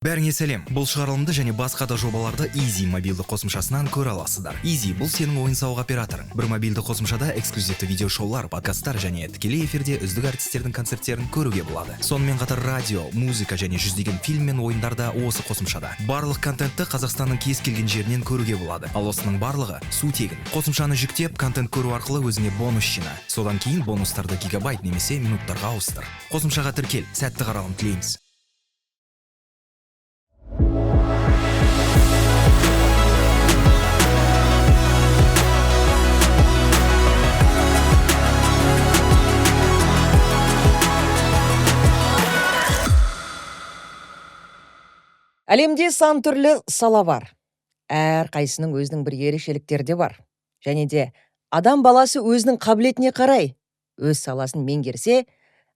Бәріңе сәлем. Бұл шығарылымды және басқа да жобаларды Easy мобилді қосымшасынан көре аласыздар. Easy бұл сенің ойын-сауық операторың. Бір мобилді қосымшада эксклюзивті видеошоулар, подкасттар және тікелей эфирде үздік артистердің концерттерін көруге болады. Сонымен қатар радио, музыка және жүздеген фильм мен ойындар да осы қосымшада. Барлық контентті Қазақстанның кез келген жерінен көруге болады. Ал осының барлығы су тегін. Қосымшаны жүктеп, контент көру арқылы өзіңе бонус жина. Содан кейін бонустарды гигабайт немесе минуттарға ауыстыр. Қосымшаға тіркел, сәтті қаралым тілейміз. Әлемде сан түрлі сала бар. Әр қайсының өзінің бір ерекшеліктері де бар. Және де адам баласы өзінің қабілетіне қарай өз саласын меңгерсе,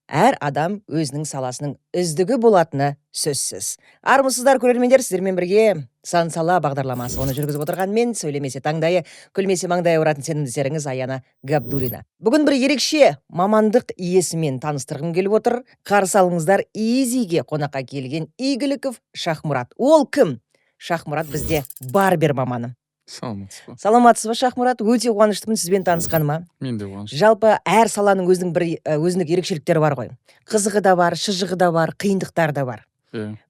әр адам өзінің саласының үздігі болатыны сөзсіз. Армысыздар көрермендер, сіздермен бірге сан сала бағдарламасы. Оны жүргізіп отырған мен, сөйлемесе таңдайы, күлмесе маңдайы ауыратын сенімдістеріңіз Аяна Габдуллина. Бүгін бір ерекше мамандық иесімен таныстырғым келіп отыр. Қарсы алыңыздар, Easyге қонаққа келген Игіліков Шахмұрат. Ол кім? Шахмұрат бізде барбер маманы. Саламатсыз ба? Саламатсыз ба, Шахмұрат? Өте қуаныштымын сізбен танысқаныма. Мен де қуаныштымын. Жалпы әр саланың өзінің бір өзіндік ерекшеліктері бар ғой. Қызығы да бар, шыжығы да бар, қиындықтары да бар.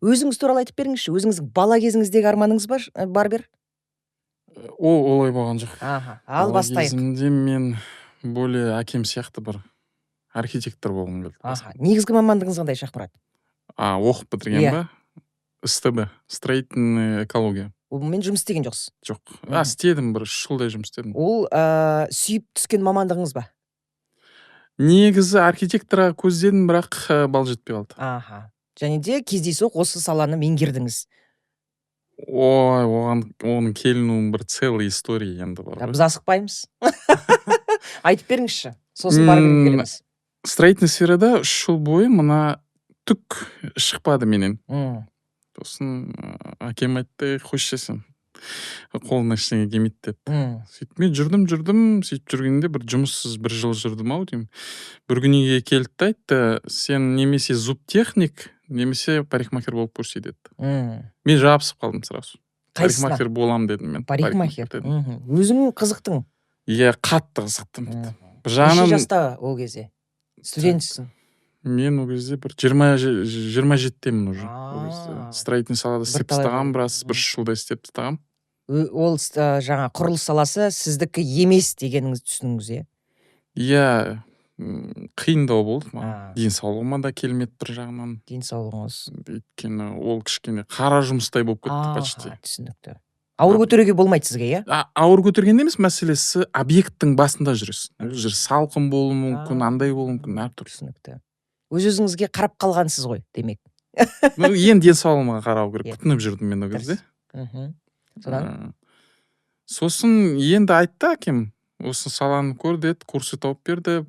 Өзіңіз туралы айтып беріңізші. Өзіңіздің бала кезіңіздегі арманыңыз ба, барбер? Олай болған жоқ. Ал бастайық. Кезімде мен более әкем сияқты бір архитектор болғым келді. Негізгі мамандығыңыз қандай, Шахмұрат? Оқып бітірген ба? СТБ, строительная экология. Мен жұмыс істеген жоқсыз? Жоқ. Істедім, бір 3 жылдай жұмыс істедім. Ол сүйіп түскен мамандығыңыз ба? Негізі архитекторға көздедім, бірақ бал жетпей қалды. Және де кездейсоқ осы саланы меңгердіңіз. Оның келінуінің бір целый история енді бар. Біз асықпаймыз. Айтып беріңізші. Сосын барып келеміз. Строительный сферада 3 жыл бойы мына түк шықпады менен. Сосын әкем айтты, қойшы сен қолына ештеңе келмейді деді. Сөйтіп мен жүрдім, сөйтіп жүргенде бір жұмыссыз 1 жыл жүрдім ау деймін. Бір күн үйге келді айтты, сен немесе зубтехник, немесе парикмахер болып көрсе деді. Мен жабысып қалдым сразу. Парикмахер болам дедім мен. Парикмахер. Өзің қызықтың? Иә, қатты қызықтым. Неше жаста ол кезде? Студентсің? Мен ол кезде бір 27-темін уже. Строительный салада істеп тастағам, біраз 1 жылда істеп тастағам. Ол жаңа құрылыс саласы сіздікі емес дегеніңіз түсініңіз, е? Иә, қиындау болды. Денсаулығыма да келмеді бір жағынан. Денсаулығыңыз. Өйткені ол кішкене қара жұмыстай болып кетті почти. Түсінікті. Ауыр көтеруге болмайды сізге, е? Ауыр көтерген емес, мәселесі объекттің басында жүресіз. Ол жер салқын болуы мүмкін, андай болуы мүмкін, әртүрлі. Түсінікті. Өз-өзіңізге қарап қалғансыз ғой, демек. Енді денсаулығыма қарау керек. Күтініп жүрдім мен ол кезде. Сосын енді айтты әкем, осы саланы көр деді, курсы тауып берді.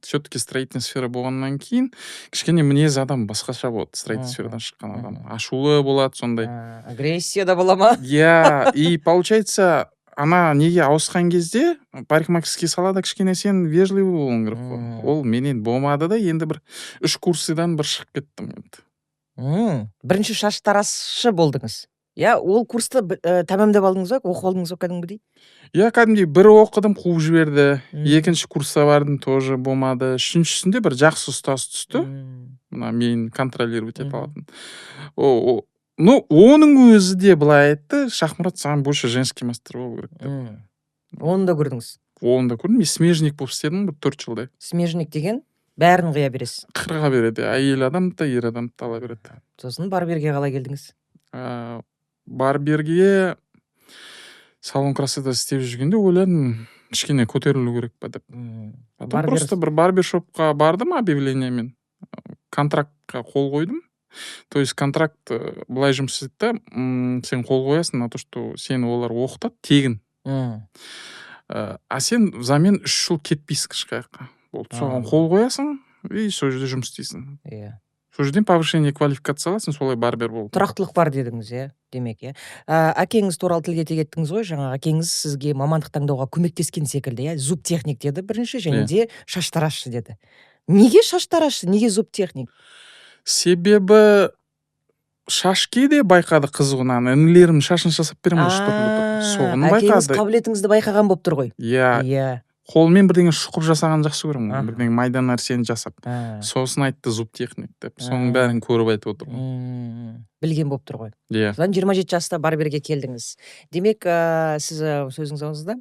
Все-таки строительный сфера болғаннан кейін кішкене мінез адам басқаша болады. Строительный сферадан шыққан адам. Ашулы болады, сондай. Агрессия да бола ма? Иә, и получается, ана неге ауысқан кезде парикмахерский салада кішкене сен вежливый болуың керек қой. Ол менен болмады да, енді бір 3 курсыдан бір шығып кеттім енді. Бірінші шаш тарашы болдыңыз. Иә, ол курсты тәмамдап алдыңыз ба, оқып алдыңыз ба кәдімгідей? Иә, кәдімгідей бір оқыдым, қуып жіберді. Екінші курсқа бардым, тоже болмады. Үшіншісінде бір жақсы ұстаз түсті. Мына мен контролировать ете алатын. Оның өзі де былай айтты, Шахмұрат, саған больше женский мастер болу керек деп. Оны да көрдіңіз? Оны да көрдім. Мен смежник болып істедім бір 4 жылдай. Смежник деген бәрін қия бересіз? Қырға береді. Әйел адам да, ер адам да ала береді. Сосын барберге қалай келдіңіз? Барберге салон красота істеп жүргенде ойладым, кішкене көтерілу керек па деп. Просто бір барбершопқа бардым объявлениемен. Контрактқа қол қойдым. То есть контракт былай жұмыс етті, сен қол қоясың на то, что сені олар оқытады тегін. Сен взамен 3 жыл кетпейсің ешқаяққа. Соған қол қоясың и сол жерде жұмыс істейсің. Сол жерден повышение квалификация аласың, солай барбер болып. Тұрақтылық бар дедіңіз, е? Демек, е? Әкеңіз туралы тілге тиек еттіңіз ғой, жаңағы әкеңіз сізге мамандық таңдауға көмектескен секілді, е? Зубтехник деді бірінші, және де шаш тарашы деді. Неге шаш тарашы, неге зубтехник? Себебі шашке де байқады қызығын, інілерім шашын жасап беремін ғой шпатлетіп. Соғын Әкеңіз байқады. қабілетіңізді байқаған болып тұр ғой. Иә. Қолмен бірдеңе шұқып жасаған жақсы көремін. Аха. Бірдеңе майда нәрсені жасап. Сосын айтты зуб техник деп. Соның бәрін көріп айтып отырмын. Білген болып тұр ғой. Иә. Содан 27 жаста барберге келдіңіз. Демек, сіз сөзіңіз ауызда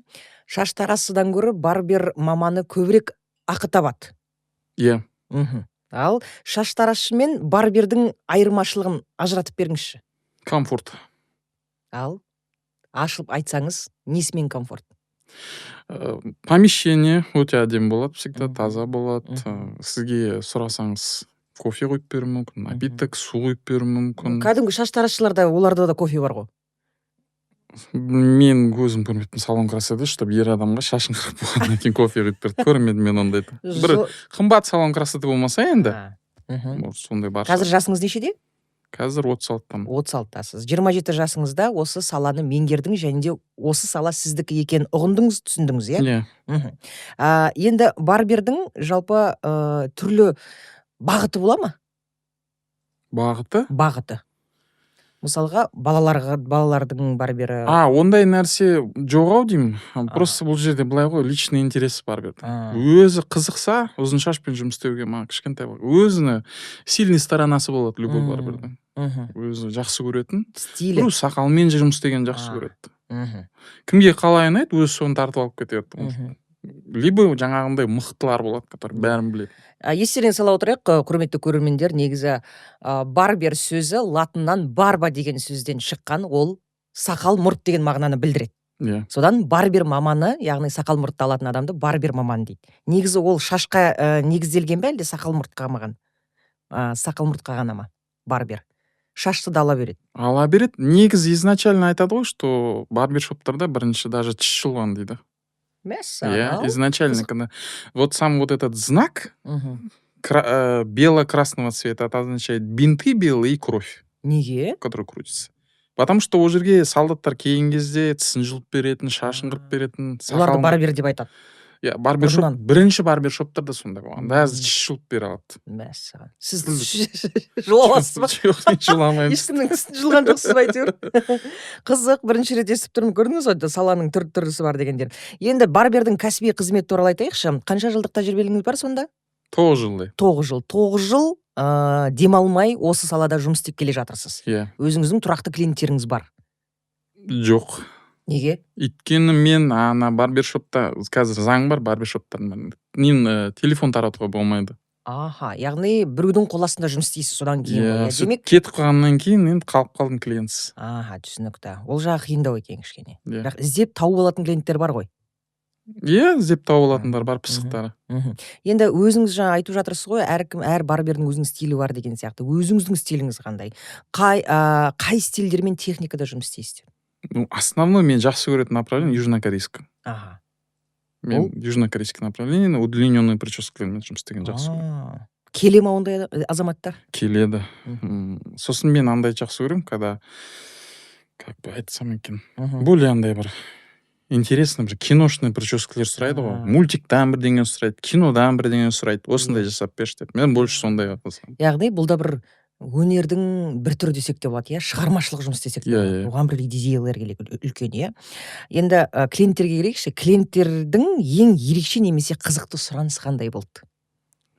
шаш тарасыдан гөрі барбер маманы көбірек ақы табады. Иә. Ал шаш тарашы мен барбердің айырмашылығын ажыратып беріңізші. Комфорт. Ал ашылып айтсаңыз, несімен комфорт? Помещение өте әдемі болады, всегда таза болады. Сізге сұрасаңыз, кофе қойып беруі мүмкін, напиток, су қойып беруі мүмкін. Кәдімгі шаш тарасшыларда оларда да кофе бар ғой. Мен көзім көрмейтін салон красоты, чтобы ер адамға шашын қырып болғаннан кейін кофе құйып берді. Көрмедім мен ондайды. Бір қымбат салон красоты болмаса енді. Сондай бар. Қазір жасыңыз нешеде? Қазір 36-тамын. 36-тасыз. 27 жасыңызда осы саланы меңгердің, және де осы сала сіздікі екенін ұғындыңыз, түсіндіңіз, иә? Иә. Енді барбердің жалпы түрлі бағыты бола ма? Бағыты? Бағыты. Мысалға, балалардың барбері. Ондай нәрсе жоқ ау деймін. Просто бұл жерде былай ғой, личный интерес барбердің. Өзі қызықса, ұзын шашпен жұмыс істеуге маған кішкентай бар. Өзіне сильный сторонасы болады любой барбердің. Өзі жақсы көретін. Стилі. Сақалмен жұмыс істеген жақсы көреді. Кімге қалай ұнайды, өзі соны тартып алып кетеді. Либо жаңағындай мықтылар болады, который бәрін біледі. Естеріңізге сала отырайық, құрметті көрермендер, негізі барбер сөзі латыннан барба деген сөзден шыққан, ол сақал мұрт деген мағынаны білдіреді. Содан барбер маманы, яғни сақал мұртты алатын адамды барбер маман дейді. Негізі ол шашқа негізделген бе, әлде сақал мұртқа маған? Сақал мұртқа ғана ма? Барбер. Шашты да ала береді. Ала береді. Негізі изначально айтады ғой, что барбершоптарда бірінші даже тіс жұлған дейді. Изначально, когда вот сам вот этот знак бело-красного цвета, это означает бинты белые и кровь. Неге? Который крутится. Потому что ол жерге солдаттар келген кезде тісін жұлып беретін, шашын қырып беретін. Оларды барбер деп айтады. Иә, барбершоп, бірінші барбершоптарда сондай болған. Бәрі тіс жұлып бере алады. Мәссаған. Сіз жұласыз ба? Жоқ, мен жұламаймын. Ешкімнің тісін жұлған жоқсыз ба әйтеуір? Қызық, бірінші рет естіп тұрмын, көрдіңіз ғой, саланың түрлісі бар дегендер. Енді барбердің кәсіби қызметі туралы айтайықшы. Қанша жылдық тәжірибеңіз бар сонда? 9 жылдай. 9 жыл. 9 жыл демалмай осы салада жұмыс істеп келе жатырсыз. Иә. Өзіңіздің тұрақты клиенттеріңіз бар? Жоқ. Неге? Өйткені мен барбершопта, қазір заң бар барбершоптарында. Телефон таратуға болмайды. Яғни біреудің қол астында жұмыс істейсіз содан кейін. Демек кетіп қалғаннан кейін енді қалып қалдым клиентсіз. Түсінікті. Ол жағы қиындау екен кішкене. Бірақ іздеп тауып алатын клиенттер бар ғой. Иә, іздеп тауып алатындар бар, пысықтары. Енді өзіңіз жаңа айтып жатырсыз ғой, әр барбердің өзінің стилі бар деген сияқты. Өзіңіздің стиліңіз қандай? Қай стильдермен техникада жұмыс істейсіздер? Основной мен жақсы көретін направление южнокорейский. Мен южнокорейский направление, удлиненный прическалармен жұмыс істеген жақсы көремін. Келе ма ондай азаматтар? Келеді. Сосын мен андай жақсы көремін, когда, как бы айтсам екен, более андай бір интересный бір киношный прическалар сұрайды ғой. Мультиктан бірдеңе сұрайды, кинодан бірдеңе сұрайды. Осындай жасап берші деп. Мен больше сондай қылсам. Яғни бұл да бір өнердің бір түрі десек те болады, шығармашылық жұмыс десек те болады. Оған бір идеялар керек үлкен, иә. Енді клиенттерге келейікші, клиенттердің ең ерекше немесе қызықты сұраныс қандай болды?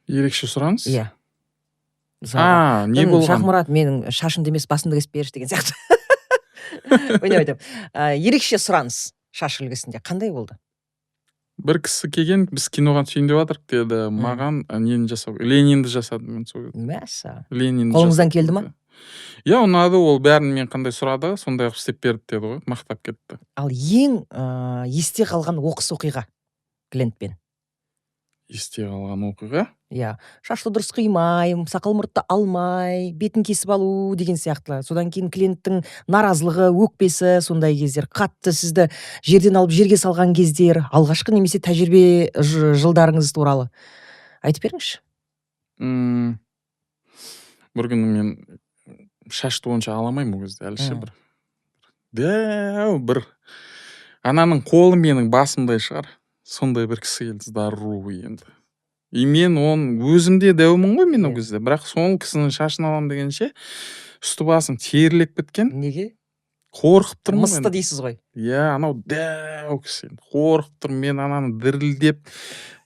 Ерекше сұраныс? Иә. Не болған? Шахмұрат, менің шашымды емес басымды кесіп берші деген сияқты. Ерекше сұраныс шаш үлгісінде қандай болды? Бір кісі келген, біз киноға түсейін деп жатырмық деді, маған нені жасау, Ленинді жасадым мен сол. Мәссаған. Қолыңыздан келді ма? Иә, ұнады, ол бәрін мен қандай сұрады, сондай қылып істеп берді деді ғой, мақтап кетті. Ал ең есте қалған оқыс оқиға клиентпен? Есте қалған оқиға? Иә, шашты дұрыс қимай, сақал мұртты алмай, бетін кесіп алу деген сияқты. Содан кейін клиенттің наразылығы, өкпесі, сондай кездер, қатты сізді жерден алып жерге салған кездер, алғашқы немесе тәжірибе жылдарыңыз туралы айтып беріңізші. Бір күні мен шашты онша аламаймын ол кезде, әлі бір. Дәу бір ананың қолы менің басымдай шығар. Сондай бір кісі келді, здоровый енді. И мен өзімде дәумін ғой мен ол кезде. Бірақ сол кісінің шашын алам дегенше, үсті басым терілеп кеткен. Неге? Қорқып тұрмын Мысты дейсіз ғой. Иә, анау дәу кісі. Қорқып тұрмын, мен ананы дірілдеп,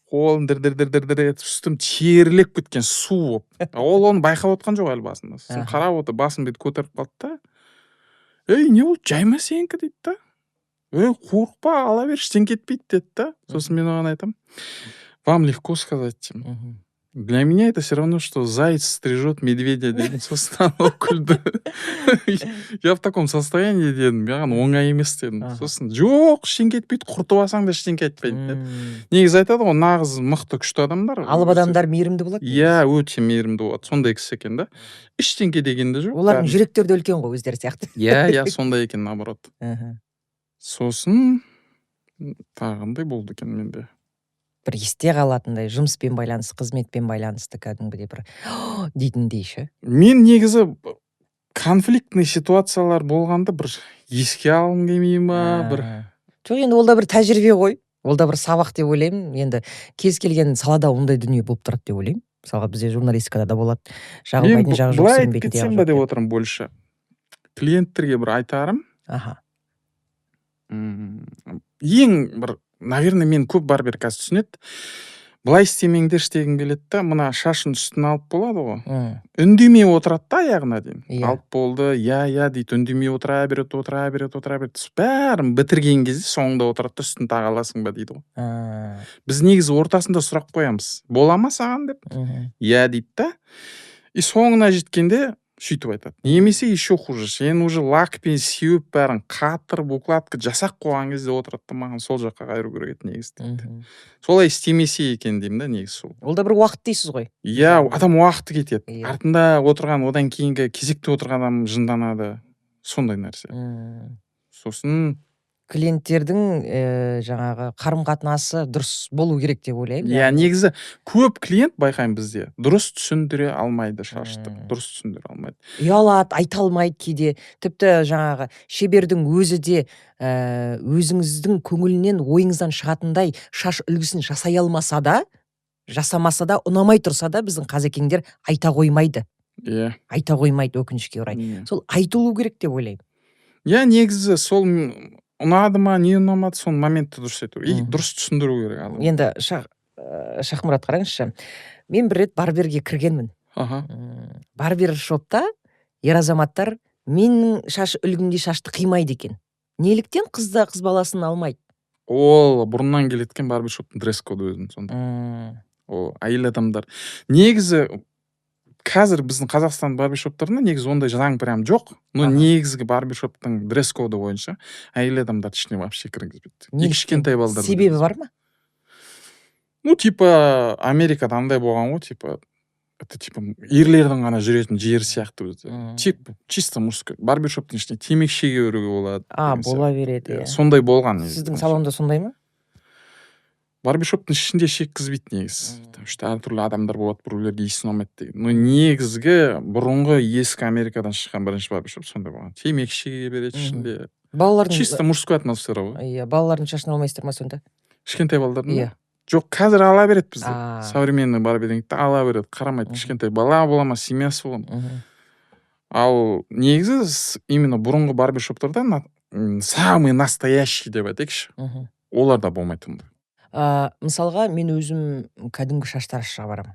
қолым дір етіп, үстім терілеп кеткен су болып. Ол оны байқап отқан жоқ әлі басында. Сосын қарап отыр, басым дейді көтеріп қалды да. Ей, не болды, жайма сенікі дейді да. Ей, қорықпа, ала бер, ештеңе кетпейді деді да. Сосын мен оған айтамын, вам легко сказать, деймін. Для меня это все равно, что заяц стрижет медведя, дедім. Сосын анау күлді. Я в таком состоянии дедім, маған оңай емес дедім. Сосын жоқ, ештеңе кетпейді, құртып алсаң да ештеңе кетпейді. Негізі айтады ғой, нағыз мықты күшті адамдар. Алып адамдар мейірімді болады. Иә, өте мейірімді болады. Сондай кісі екен да. Ештеңе дегенде жоқ. Олардың жүректері де үлкен ғой, өздері сияқты. Иә, сондай екен, наоборот. Сосын тағындай болды екен менде. Бір есте қалатындай, жұмыспен байланысты, қызметпен байланысты кәдімгідей бір дейтіндей ше. Мен негізі конфликтный ситуациялар болғанда бір еске алғым келмей ма, бір. Жоқ, енді ол да бір тәжірибе ғой. Ол да бір сабақ деп ойлаймын. Енді кез келген салада ондай дүние болып тұрады деп ойлаймын. Мысалға бізде журналистикада да болады. Жағылмайтын жағы жоқ, сенбейтін жағы жоқ. Кетсем бе деп отырмын больше. Клиенттерге бір айтарым. Ең бір, наверное, мен көп барбер қазір түсінеді. Былай істемеңдер істегім келеді да, мына шашын үстіне алып болады ғой. Үндемей отырады да аяғына дейін. Алып болды, я дейді, үндемей отыра береді. Бәрін бітірген кезде соңында отырады да, үстін тағаласың ба дейді ғой. Біз негізі ортасында сұрақ қоямыз. Бола ма саған деп? Я дейді да. И соңына жеткенде сөйтіп айтады. Немесе еще хуже. Сен уже лакпен сеуіп бәрін қатырып, укладка жасақ қойған кезде отырады да, маған сол жаққа қайыру керек еді негізі дейді. Солай істемесе екен деймін да, негізі сол. Ол да бір уақыт дейсіз ғой. Иә, адам уақыты кетеді. Артында отырған, одан кейінгі кезекте отырған адам жынданады. Сондай нәрсе. Сосын клиенттердің жаңағы қарым-қатынасы дұрыс болу керек деп ойлаймын. Иә, негізі көп клиент байқаймын бізде дұрыс түсіндіре алмайды шашты. Дұрыс түсіндіре алмайды. Ұялады, айта алмайды кейде. Тіпті жаңағы шебердің өзі де өзіңіздің көңілінен, ойыңыздан шығатындай шаш үлгісін жасай алмаса да, жасамаса да, ұнамай тұрса да, біздің қазекеңдер айта қоймайды. Иә. Айта қоймайды, өкінішке орай. Сол айтылу керек деп ойлаймын. Иә, негізі сол ұнады ма, не ұнамады, соның моментті дұрыс ету. Дұрыс түсіндіру керек. Енді Шахмұрат қараңызшы. Мен бір рет барберге кіргенмін. Барбер шопта ер азаматтар менің шаш үлгімдей шашты қимайды екен. Неліктен қыз баласын алмайды? Ол бұрыннан келеткен барбер шоптың дресс-коды өзінің сонда. Ол әйел адамдар. Негізі қазір біздің Қазақстан барбершоптарында негізі ондай заң прям жоқ. Но негізгі барбершоптың дресс-коды бойынша әйел адамдар ішіне вообще кіргізбейді. Кішкентай балдар. Себебі бар ма? Ну, типа Америкада андай болған ғой, типа это типа ерлердің ғана жүретін жер сияқты өзі. Чисто мужской. Барбершоптың ішіне темекі шеге беруге болады. Бола береді. Сондай болған. Сіздің салонда сондай ма? Барбершоптың ішінде шеккізбейді негізі. Әртүрлі адамдар болады, біреулерге иісі ұнамайды деген. Но негізгі бұрынғы ескі Америкадан шыққан бірінші барбершоп сондай болған. Темекі шеге береді ішінде. Чисто мужской атмосфера ғой. Иә, балалардың шашын алмайсыздар ма сонда? Кішкентай балалардың? Иә. Жоқ, қазір ала береді бізде. Современный барберингті ала береді, қарамайды. Кішкентай бала бола ма, семьясы бола ма. Ал негізі именно бұрынғы барбершоптарда самый настоящий деп айтайықшы. Оларда болмайды. Мысалға, мен өзім кәдімгі шаштарашыға барам.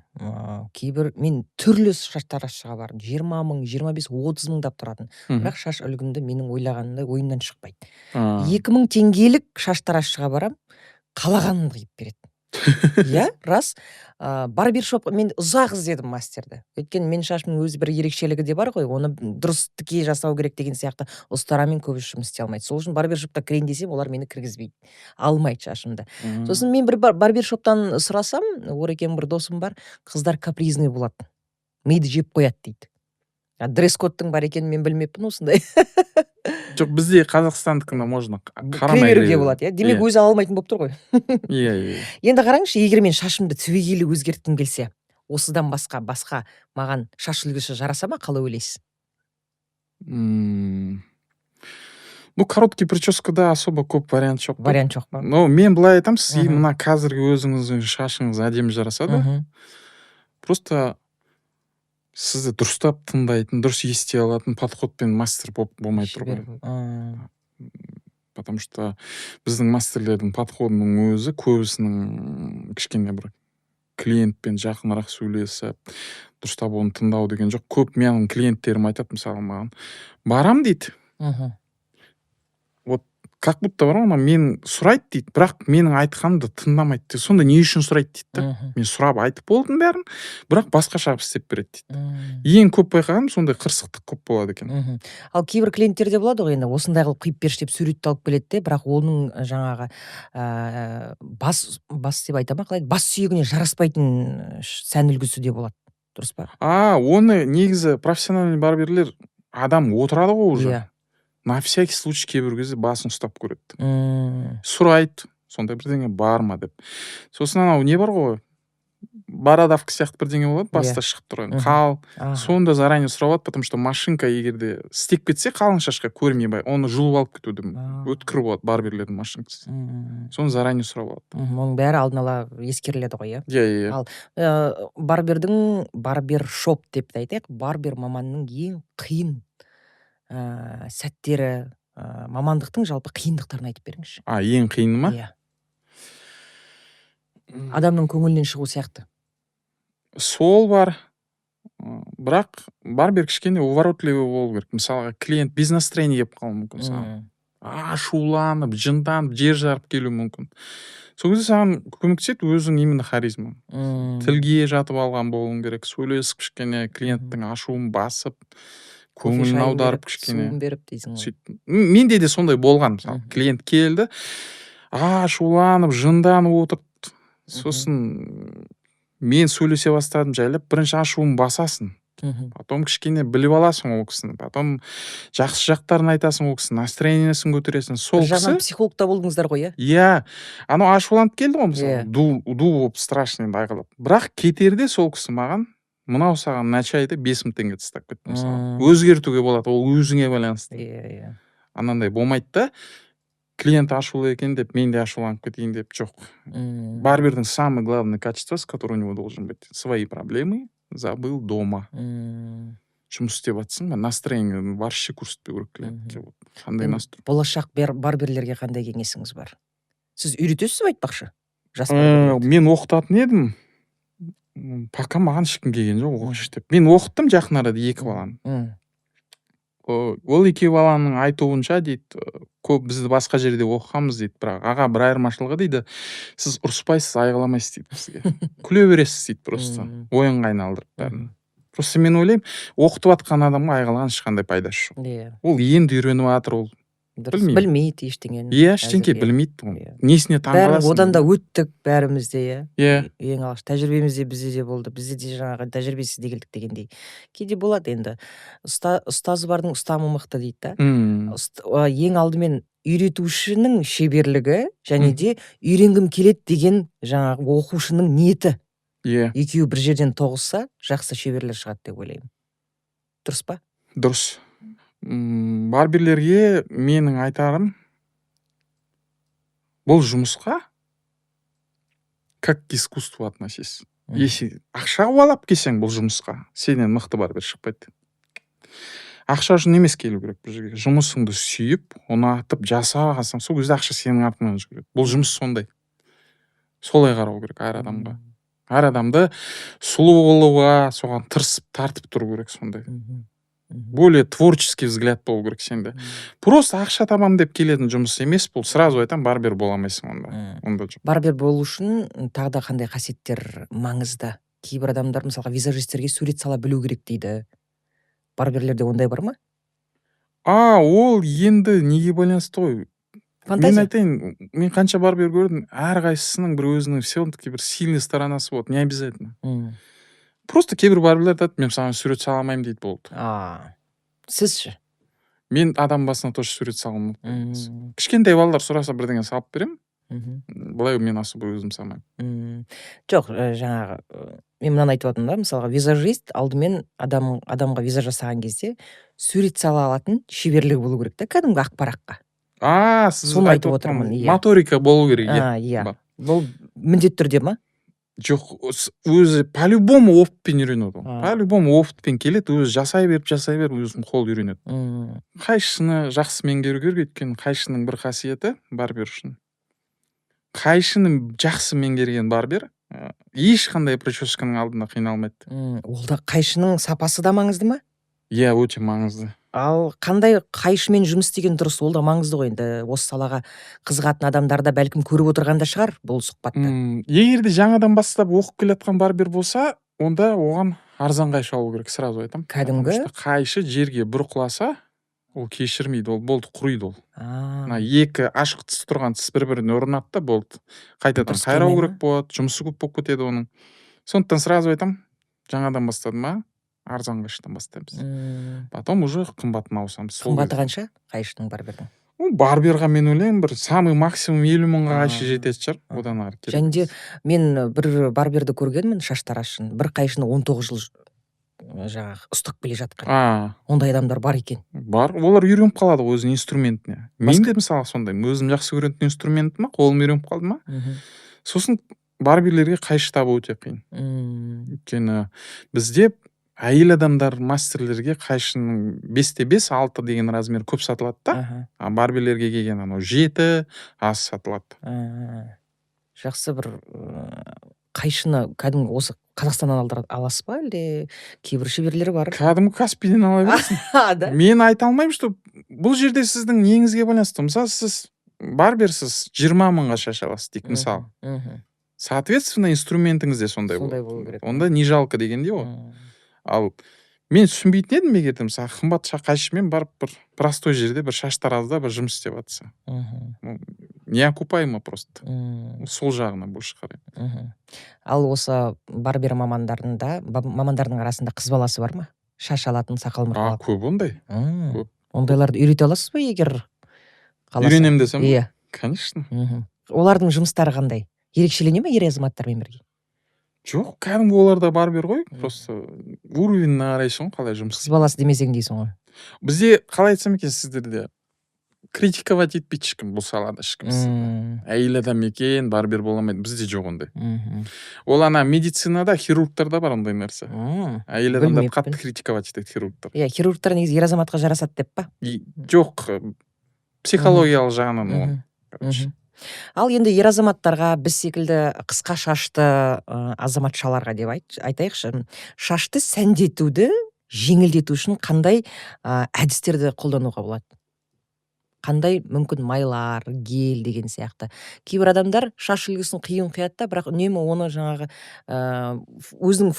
Кейбір мен түрлі шаштарашыға барам. 20 мың, 25, 30 мыңдап тұратын. Бірақ шаш үлгімді менің ойлағанымдай ойымнан шықпайды. 2000 теңгелік шаштарашыға барам, қалағанымды қиып береді. Иә, рас. Барбершоп, мен ұзақ іздедім мастерді. Өйткені мен шашымның өзі бір ерекшелігі де бар ғой, оны дұрыс тіке жасау керек деген сияқты ұстарамен көбі жұмыс істей алмайды. Сол үшін барбершопта кірейін десем, олар мені кіргізбейді. Алмайды шашымды. Сосын мен бір барбершоптан сұрасам, Орекем бір досым бар, қыздар капризный болады. Миды жеп қояды дейді. Дресс-кодтың бар екенін мен білмеппін осындай. Жоқ, бізде қазақстандікіне можно қарамай беруге болады, иә. Демек өзі ала алмайтын болып тұр ғой. Иә. Енді қараңызшы, егер мен шашымды түбегейлі өзгерткім келсе, осыдан басқа маған шаш үлгісі жараса ма, қалай ойлайсыз? Ну, короткий прическада особо көп вариант жоқ. Вариант жоқ па? Но мен былай айтам, сіз мына қазіргі өзіңіздің шашыңыз әдемі жарасады. Просто сізді дұрыстап тыңдайтын, дұрыс ести алатын подходпен мастер болмай тұр ғой. Потому что біздің мастерлердің подходының өзі көбісінің кішкене бір клиентпен жақынырақ сөйлесіп, дұрыстап оны тыңдау деген жоқ. Көп менің клиенттерім айтады мысалы маған, барам дейді. Вот как будто бар ғой, мен сұрайды дейді, бірақ менің айтқанымды тыңдамайды дейді. Сонда не үшін сұрайды дейді. Мен сұрап айтып болдым бәрін, бірақ басқаша істеп береді дейді. Ең көп байқағаным сондай қырсықтық көп болады екен. Ал кейбір клиенттерде болады ғой, енді осындай қылып қиып берші деп суретті алып келеді де, бірақ оның жаңағы бас деп айта ма, қалай, бас сүйегіне жараспайтын сән үлгісі де болады. Дұрыс па? Оны негізі профессиональный барберлер адам отырады ғой уже. На всякий случай кейбір кезде басын ұстап көреді. Сұрайды, сондай бірдеңе бар ма деп. Сосын анау не бар ғой, бородавка сияқты бірдеңе болады, баста шығып тұрған. Қал. Сонда заранее сұрап алады, потому что машинка егерде істеп кетсе қалың шашқа көрмей, оны жұлып алып кетуді өткір болады барберлердің машинкасы. Соны заранее сұрап алады. Оның бәрі алдын ала ескеріледі ғой, иә? Ал барбершоп деп айтайық, барбер маманның ең қиын сәттері, мамандықтың жалпы қиындықтарын айтып беріңізші. Ең қиыны ма? Иә. Адамның көңілінен шығу сияқты. Сол бар. Бірақ барбер кішкене уворотливый болу керек. Мысалға клиент без настроения еп қалуы мүмкін саған. Шуланып, жынданып, жер жарып келуі мүмкін. Сол кезде саған көмектеседі өзің именно харизма. Тілге жатып алған болуың керек. Сөйлесіп кішкене клиенттің ашуын басып, көңілін аударып кішкене. Суын беріп дейсің ғой. Менде де сондай болған. Клиент келді, шуланып, жынданып отырды. Сосын мен сөйлесе бастадым жайлап, бірінші ашуын басасың. Потом кішкене біліп аласың ол кісіні. Потом жақсы жақтарын айтасың ол кісіні, настроениесін көтересің. Сол кісі... Жаңа психологта болдыңыздар ғой, иә? Иә. Анау ашуланып келді ғой, мысалы. Ду болып страшный айғайлап. Бірақ кетерде сол кісі маған, мынау саған на чайды 5000 теңге тастап кетті мысалы. Өзгертуге болады, ол өзіңе байланысты. Иә. Анандай болмайды да, клиент ашулы екен деп, мен де ашуланып кетейін деп, жоқ. Барбердің самый главный качество, с которым у него должен быть, свои проблемы забыл дома. Жұмыс істеп жатсың ба, настроение вообще көрсетпеу керек клиентке. Қандай настрой? Болашақ барберлерге қандай кеңесіңіз бар? Сіз үйретесіз бе айтпақшы? Мен оқытатын едім. Пока маған ешкім келген жоқ оқыш деп. Мен оқыттым жақын арада 2 баланы. Ол 2 баланың айтуынша дейді, көп бізді басқа жерде оқығанбыз дейді, бірақ аға бір айырмашылығы дейді, сіз ұрыспайсыз, айғаламайсыз дейді бізге. Күле бересіз дейді просто. Ойынға айналдырып бәрін. Просто мен ойлаймын, оқытып жатқан адамға айғалған ешқандай пайдасы жоқ. Ол енді үйреніп жатыр, ол білмейді ештеңені. Иә, ештеңе білмейді. Несіне таңғаласың? Одан да өттік бәрімізде, иә. Ең алғаш тәжірибемізде бізде де болды. Бізде де жаңағы тәжірибесіз де келдік дегендей. Кейде болады енді. Ұстазы бардың ұстамы мықты дейді да. Ең алдымен үйретушінің шеберлігі және де үйренгім келеді деген жаңағы оқушының ниеті. Екеуі бір жерден тоғысса, жақсы шеберлер шығады деп ойлаймын. Дұрыс па? Дұрыс. Барберлерге менің айтарым, бұл жұмысқа как к искусству относись. Если ақша алып келсең бұл жұмысқа, сенен мықты барбер шықпайды. Ақша үшін емес келу керек бұл жерге. Жұмысыңды сүйіп, ұнатып, жасағансың, сол кезде ақша сенің артыңнан жүреді. Бұл жұмыс сондай. Солай қарау керек әр адамға. Әр адамды сұлу болуға, соған тырысып, тартып тұру керек сондай. Более творческий взгляд болу керек сенде. Просто ақша табам деп келетін жұмыс емес бұл. Сразу айтам, барбер боламайсың онда. Барбер болу үшін тағы да қандай қасиеттер маңызды? Кейбір адамдар мысалға визажистерге сурет сала білу керек дейді. Барберлерде ондай бар ма? Ол енді неге байланысты ғой. Фантазия. Мен айтайын, мен қанша барбер көрдім, әрқайсысының бір өзінің все-таки бір сильный сторонасы болады, не обязательно. Просто кейбір барберлер айтады, мен саған сурет сала алмаймын дейді болды. Сіз ше? Мен адам басына тоже сурет салғым. Кішкентай балалар сұраса бірдеңе салып беремін. Былай мен особо өзім салмаймын. Жоқ, жаңағы мен мынаны айтып жатырмын да, мысалға визажист алдымен адамға визаж жасаған кезде сурет сала алатын шеберлігі болу керек та, кәдімгі ақпараққа. Сіз айтып отырмын. Моторика болу керек. Бұл міндетті түрде ма? жоқ өзі по-любому опытпен үйренеді ол. А. По-любому опытпен келеді, өзі жасай беріп өзінің қолы үйренеді. Қайшыны жақсы меңгеру керек, өйткені қайшының бір қасиеті барбер үшін. Қайшыны жақсы меңгерген барбер ешқандай прическаның алдында қиналмайды. Ол да қайшының сапасы да маңызды ма? Иә, өте маңызды. Ал қандай қайшымен жұмыс істеген дұрыс, ол да маңызды ғой. Енді осы салаға қызығатын адамдар да бәлкім көріп отырғанда шығар бұл сұхбатты. Егер де жаңадан бастап оқып келе жатқан барбер болса, онда оған арзан қайшы алу керек, сразу айтамын. Кәдімгі? Қайшы жерге бір құласа, ол кешірмейді, ол болды, құриды ол. А, Екі ашық тіс тұрған тіс бір-біріне ұрынады да, болды. Қайтадан Дұрыс қайрау келмей керек болады, жұмысы көп болып кетеді оның. Сондықтан сразу айтамын, жаңадан бастадым ма, арзан қайшыдан бастаймыз. Потом уже қымбатын ауысамыз. қымбаты қанша қайшының барбердің? Барберға мен ойлаймын, бір самый максимум 50 мыңға қайшы жететін шығар, одан ары керек. Және де мен бір барберді көргенмін, шаш тарашын. Бір қайшыны 19 жыл жаңағы ұстап келе жатқан. Ондай адамдар бар екен. Бар, олар үйреніп қалады өзінің инструментіне. Мен де мысалы сондаймын, өзім жақсы көретін инструментім, қолым үйреніп қалды ма. Сосын барберлерге қайшы табу өте қиын. Өйткені бізде әйел адамдар мастерлерге қайшының 5-5, 6 деген размер көп сатылады да. Барберлерге келген анау 7 аз сатылады. Жақсы бір қайшыны кәдімгі осы Қазақстаннан аласыз ба, әлде кейбір шеберлері бар? Кәдімгі Каспийден ала бересің. Мен айта алмаймын, что бұл жерде сіздің неңізге байланысты. Мысалы, сіз барберсіз 20 мыңға шаш аласыз дейік, мысалы. Соответственно, инструментіңіз де сондай болу керек. Онда не жалко дегенде ғой. Ал мен түсінбейтін едім, егер мысалы қымбат қайшымен барып бір простой жерде бір шаш таразда бір жұмыс істеп жатса. Неокупаемо просто. Сол жағына бұл шығар. Ал осы барбер мамандардың арасында қыз баласы бар ма? Шаш алатын, сақал мұрт. Көп ондай. Көп. Ондайларды үйрете аласыз ба, егер қаласа? Үйренем десем? Иә. Конечно. Олардың жұмыстары қандай? Ерекшелене ме ер азаматтармен бірге? Жоқ, кәдімгі оларда барбер ғой. Просто уровеньіне қарайсың ғой, қалай жұмыс. Қыз баласы демесең дейсің ғой. Бізде қалай айтсам екен, сіздерде критиковать етпейді ешкім бұл салада, ешкім. Әйел адам екен, барбер бола алмайды. Бізде жоқ ондай. Ол ана медицинада, хирургтарда бар ондай нәрсе. Әйел адамдар қатты критиковать етеді хирургтар. Иә, хирургтар негізі ер азаматқа жарасады деп па? Жоқ, психологиялық жағынан ол. Ал енді ер азаматтарға, біз секілді қысқа шашты азаматшаларға деп айтайықшы, шашты сәндетуді жеңілдету үшін қандай әдістерді қолдануға болады? Қандай мүмкін майлар, гель деген сияқты. Кейбір адамдар шаш үлгісін қиын қиятта, бірақ үнемі оны жаңағы өзінің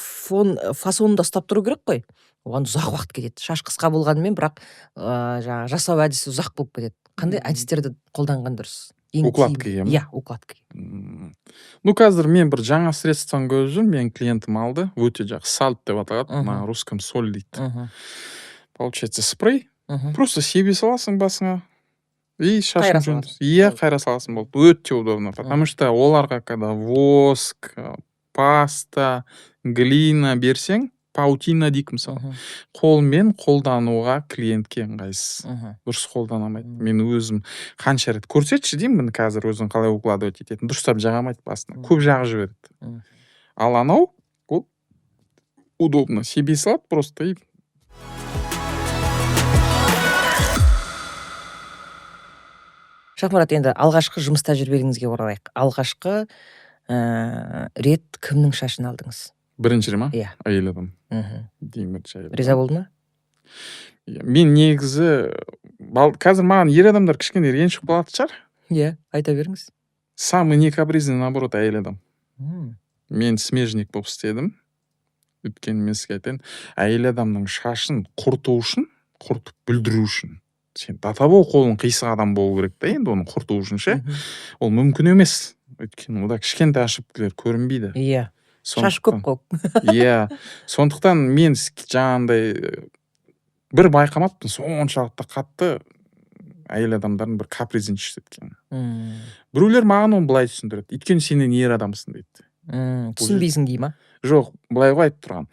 фасонында ұстап тұру керек қой. Оған ұзақ уақыт кетеді. Шаш қысқа болғанымен, бірақ жасау әдісі ұзақ болып кетеді. Қандай әдістерді қолданған дұрыс? Укладкаға ма? Иә, укладкаға. Қазір мен бір жаңа средствоны көріп жүрмін, менің клиентім алды. Өте жақсы, сальт деп аталады, на русском соль дейді. Получается, спрей. Просто себе саласың басыңа. И шашын жөндірсің. Иә, қайра саласың болды. Өте удобно, потому что оларға когда воск, паста, глина берсең, паутина дейік мысалы. Қолмен қолдануға клиентке ыңғайсыз. Дұрыс қолдана алмайды. Мен өзім қанша рет көрсетші деймін, қазір өзің қалай укладывать ететін. Дұрыстап жағамайды басына. Көп жағы жібереді. Ал анау, ол удобно. Себе салады просто и... Шахмарат, енді алғашқы жұмыс тәжірибеңізге оралайық. Алғашқы рет кімнің шашын алдыңыз? Бірінші ма? Иә. Әйел адам. Риза болды ма? Мен негізі, қазір маған ер адамдар кішкене ренжіп қалатын шығар. Иә, айта беріңіз. Самый некапризный, наоборот, әйел адам. Мен смежник болып істедім. Өйткені мен сізге айтайын, әйел адамның шашын құрту үшін, құртып бүлдіру үшін. Сен татабол қолын қисық адам болу керек та, енді оны құрту үшін ше. Ол мүмкін емес. Өйткені ода кішкентай ашыптылар көрінбейді. Иә. Шаш көп қой. Иә. Сондықтан мен жаңағындай бір байқамаппын, соншалықты қатты әйел адамдардың бір капризін шешеткен. Біреулер маған оны былай түсіндіреді. Өйткені сенен ер адамсың дейді. Түсінбейсің дей ма? Жоқ, былай ғой айтып тұрған.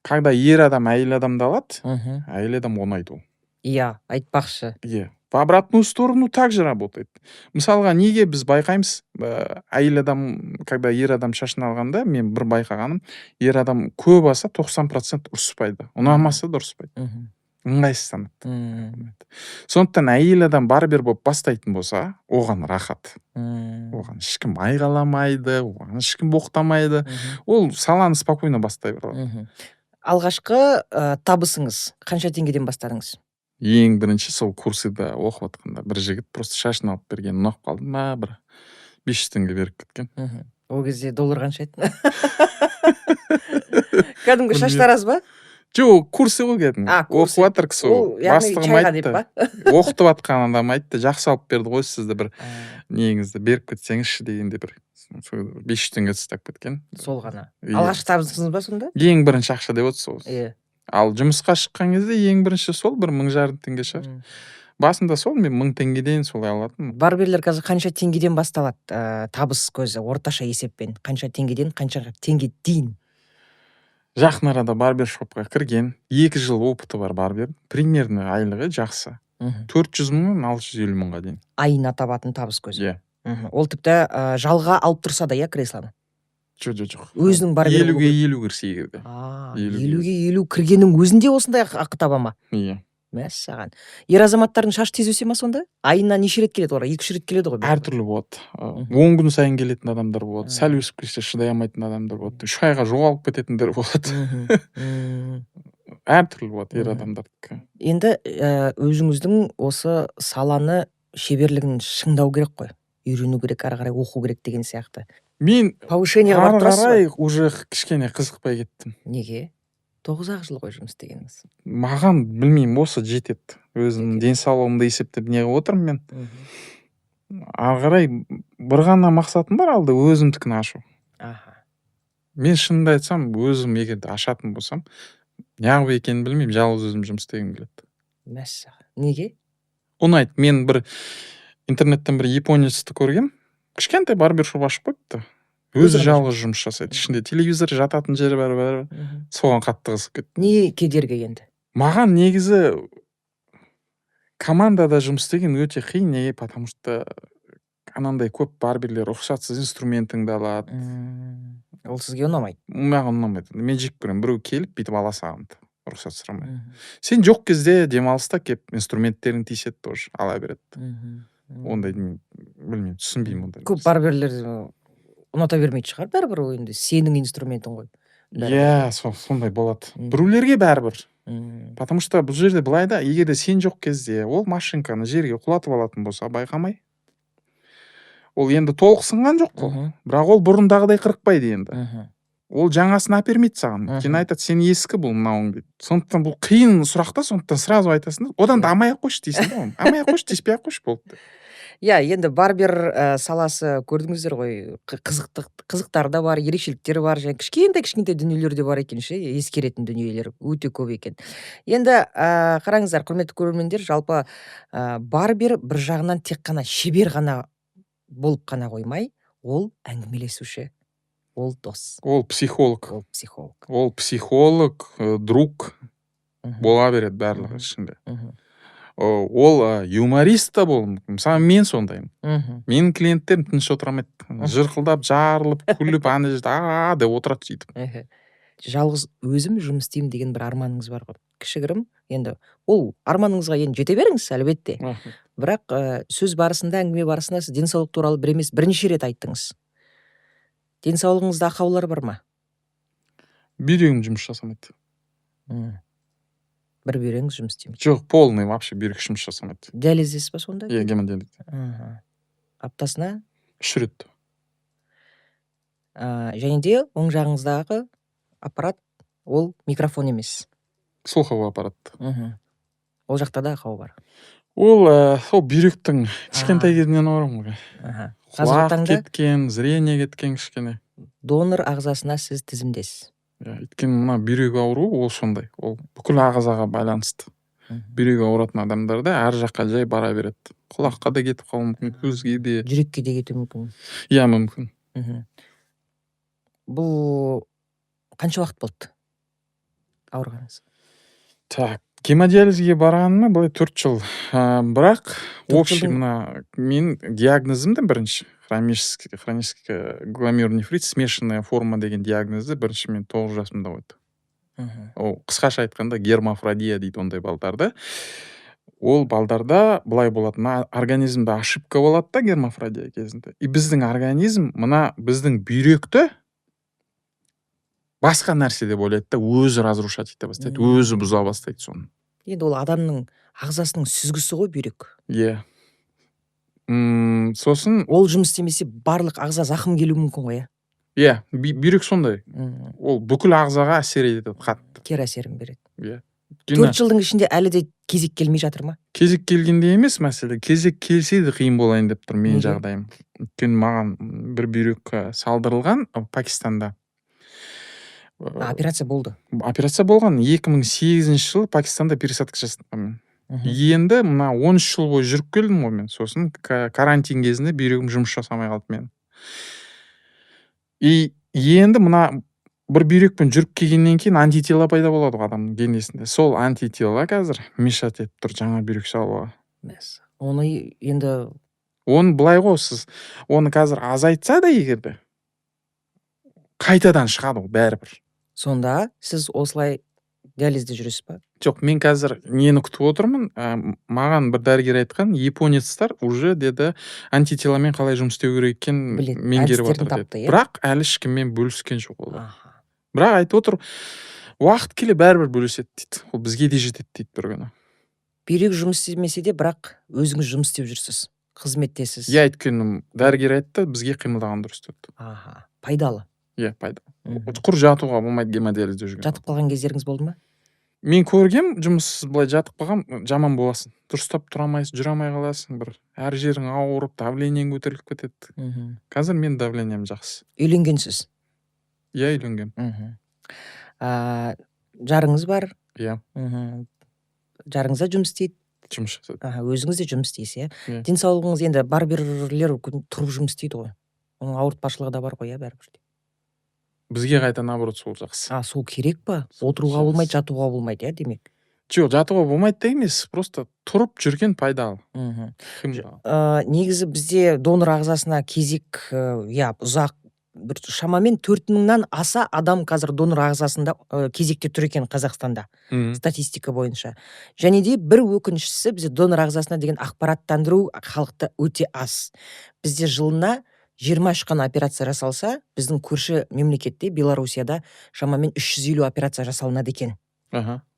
Когда ер адам әйел адамды алады, әйел адам оңайды ол. Иә, айтпақшы. Иә. В обратную сторону также работает. Мысалға неге біз байқаймыз, әйел адам, когда ер адам шашын алғанда, мен бір байқағаным, ер адам көп алса 90% ұрыспайды. Ұнамаса да ұрыспайды. Ыңғайсызданады. Сондықтан әйел адам барбер болып бастайтын болса, оған рахат. Оған ешкім айғаламайды, оған ешкім боқтамайды. Ол саланы спокойно бастай береді. Алғашқы табысыңыз қанша теңгеден бастадыңыз? Ең бірінші сол курсыда оқып жатқанда бір жігіт просто шашын алып берген, ұнап қалды ма, бір 500 теңге беріп кеткен. Ол кезде доллар қанша еді? Кәдімгі шаштараз ба? Жоқ, курсы ғой кәдімгі. Оқып жатыр кісі, бастығым айтты. Оқытып жатқан адам айтты, жақсы алып берді ғой, сізді бір негізді беріп кетсеңізші дегенде бір 500 теңге тастап кеткен. Сол ғана. Алғашқы табысыңыз ба сонда? Ең бірінші ақша деп отырсыз ғой. Ал жұмысқа шыққан кезде ең бірінші сол бір 1500 теңге шығар. Басында сол мен 1000 теңгеден солай алатынмын. Барберлер қазір қанша теңгеден басталады табыс көзі орташа есеппен? Қанша теңгеден, қанша теңге дейін? Жақын арада барбершопқа кірген, 2 жыл опыты бар барбер, примерно айлығы жақсы. 400 мыңнан 650 мыңға дейін. Айына табатын табыс көзі. Ол тіпті жалға алып тұрса да, креслоны? Жоқ. Өзінің барбер 50-ге 50 кірсе егерде. 50-ге 50 кіргеннің өзінде осындай ақы таба ма? Иә. Мәссаған. Ер азаматтардың шаш тез өсе ма сонда? Айына неше рет келеді олар? 2-3 рет келеді ғой? Әртүрлі болады. 10 күн сайын келетін адамдар болады. Сәл өсіп кетсе шыдай алмайтын адамдар болады. 3 айға жоғалып кететіндер болады. Әртүрлі болады ер адамдардікі. Енді өзіңіздің осы саланы шеберлігін шыңдау керек қой. Үйрену керек, ары қарай оқу керек деген сияқты. Мен повышениеға барып тұрасыз ба? Уже кішкене қызықпай кеттім. Неге? 9 жыл ғой жұмыс істегеніңіз. Маған білмеймін, осы жетеді. Өзім денсаулығымды есептеп не қылып отырмын мен. Ары қарай бір ғана мақсатым бар, алды өзімдікін ашу. Мен шынымды айтсам, өзім егер ашатын болсам, неғып екенін білмеймін, жалғыз өзім жұмыс істегім келеді. Мәссаған. Неге? Ұнайды. Мен бір интернеттен бір японецті көргем. Кішкентай барбершоп ашып қойыпты. Өзі жалғыз жұмыс жасайды. Ішінде телевизор, жататын жері бар. Соған қатты қызық кетті. Не кедергі енді? Маған негізі командада жұмыс істеген өте қиын. Неге? Потому что анандай көп барберлер рұқсатсыз инструментіңді алады. Ол сізге ұнамайды? Маған ұнамайды. Мен жек көремін. Біреу келіп бүйтіп ала салады. Рұқсат сұрамайды. Сен жоқ кезде демалыста келіп инструменттерін тиіседі тоже, ала береді. Ондай білмеймін, түсінбеймін ондай. Көп барберлер ұната бермейді шығар, бәрібір енді сенің инструментің ғой. Иә, сондай болады. Біреулерге бәрібір. Потому что бұл жерде былай да, егер де сен жоқ кезде ол машинканы жерге құлатып алатын болса, байқамай. Ол енді толық сынған жоқ қой. Бірақ ол бұрындағыдай қырықпайды енді. Ол жаңасын әпермейді саған. Кейін айтады, сен ескі бұл мынауың дейді. Сондықтан бұл қиын сұрақта, сондықтан сразу айтасың. Одан да амай-ақ қойшы дейсің ғой. Амай-ақ қойшы, тиіспей-ақ қойшы болды. Иә, енді барбер саласы көрдіңіздер ғой, қызықтары да бар, ерекшеліктері бар, және кішкентай дүниелер де бар екен ше, ескеретін дүниелер өте көп екен. Енді қараңыздар, құрметті көрермендер, жалпы барбер бір жағынан тек қана шебер ғана болып қана қоймай, ол әңгімелесуші, ол дос. Ол психолог. Ол психолог, друг бола береді барлығы ішінде. Ол юморист та бол. Мысалы, мен сондаймын. Менің клиенттерім тыныш отырамайды. Жырқылдап, жарылып, күліп, ана жерде деп отырады сөйтіп. Жалғыз өзім жұмыс істеймін деген бір арманыңыз бар ғой. Кішігірім, енді ол арманыңызға енді жете беріңіз, әлбетте. Бірақ сөз барысында, әңгіме барысында сіз денсаулық туралы бір емес, бірнеше рет айттыңыз. Денсаулығыңызда ақаулар бар ма? Бүйрегім жұмыс жасамайды. Бір бүйрегіңіз жұмыс істемейді? Жоқ, полный вообще бүйрек жұмыс жасамайды. Диализдесіз ба сонда? Иә, гемодиализ. Аптасына? 3 рет. Және де оң жағыңыздағы аппарат ол микрофон емес. Слуховой аппарат. Ол жақта да ақау бар. Ол бүйректің кішкентай кезінен ауырым ғой. Құлақ кеткен, зрение кеткен кішкене. Донор ағзасына сіз тізімдесіз. Өйткені мына бүйрек ауруы ол сондай. Ол бүкіл ағзаға байланысты. Бүйрек ауыратын адамдарда әр жаққа жай бара береді. Құлаққа да кетіп қалуы мүмкін, көзге де. Жүрекке де кетуі мүмкін. Иә, мүмкін. Бұл қанша уақыт болды ауырғаныңыз? Так, гемодиализге барғаныма былай 4 жыл. Бірақ общий жылдың- мына мен диагнозымды бірінші хронический гломерулонефрит смешанная форма деген диагнозды бірінші мен 9 жасымда қойды. Ол қысқаша айтқанда гермафродия дейді ондай балдарда. Ол балдарда былай болады, мына организмде ошибка болады да гермафродия кезінде. И біздің организм мына біздің бүйректі басқа нәрсе деп ойлайды да, өзі разрушать ете бастайды, өзі бұза бастайды соны. Енді ол адамның ағзасының сүзгісі ғой бүйрек. Иә. Сосын, Ол жұмыс істемесе барлық ағза зақым келуі мүмкін ғой, иә, бүйрек сондай. Ол бүкіл ағзаға әсер етеді қатты. кері әсерін береді. Иә. 4 жылдың ішінде әлі де кезек келмей жатыр ма? Кезек келгенде емес мәселе, кезек келсе де қиын болайын деп тұр менің Неге? жағдайым. Өйткені маған бір бүйрек салдырылған Пакистанда. Операция болды. Операция болған 2008 жылы Пакистанда пересадка жасатқанмын. Енді мына 13 жыл бойы жүріп келдім ғой мен. Сосын карантин кезінде бүйрегім жұмыс жасамай қалды мен. И енді мына бір бүйрекпен жүріп келгеннен кейін антитела пайда болады ғой адамның денесінде. Сол антитела қазір мешать етіп тұр жаңа бүйрек салуға. Оны енді Оны былай ғой, сіз оны қазір азайтса да егерде қайтадан шығады ол бәрібір. сонда сіз осылай диализде жүресіз ба? Жоқ, мен қазір нені күтіп отырмын. Маған бір дәрігер айтқан, японецтар уже деді антителамен қалай жұмыс істеу керек екенін Біледі, меңгеріп әдістерін отыр тапты, деді. иә? Бірақ әлі ешкіммен бөліскен жоқ ол. Бірақ айтып отыр, уақыт келе бәрібір бөліседі дейді. Ол бізге де жетеді дейді бір күні. Бүйрек жұмыс істемесе де, бірақ өзіңіз жұмыс істеп жүрсіз, қызметтесіз. Иә, өйткені дәрігер айтты, бізге қимылдаған дұрыс деді. Пайдалы. Иә, пайдалы. Құр жатуға болмайды гемодиализде жүрген. Жатып қалған кездеріңіз болды ма? Мен көргем, жұмыссыз былай жатып қалғам, жаман боласың. Дұрыстап тұра алмайсың, жүре алмай қаласың, бір әр жерің ауырып, давлениең көтеріліп кетеді. Қазір мен давлением жақсы. Үйленгенсіз? Иә, үйленгем. Жарыңыз бар? Иә. Жарыңыз да жұмыс істейді? Жұмыс жасайды. Өзіңіз де жұмыс істейсіз, Иә. Денсаулығыңыз енді барберлер тұрып жұмыс істейді ғой. Оның ауыртпашылығы да бар ғой, бәрібір. Бізге қайта наоборот сол жақсы. Сол керек па? Отыруға болмайды, жатуға болмайды, демек. Жоқ, жатуға болмайды да емес, просто тұрып жүрген пайдалы. Негізі бізде донор ағзасына кезек, ұзақ, шамамен 4000-нан аса адам қазір донор ағзасында кезекте тұр екен Қазақстанда, статистика бойынша. Және де бір өкініштісі, бізде донор ағзасына деген ақпараттандыру халықты өте аз. Бізде жылына 23 қана операция жасалса, біздің көрші мемлекетте, Белоруссияда шамамен 350 операция жасалынады екен.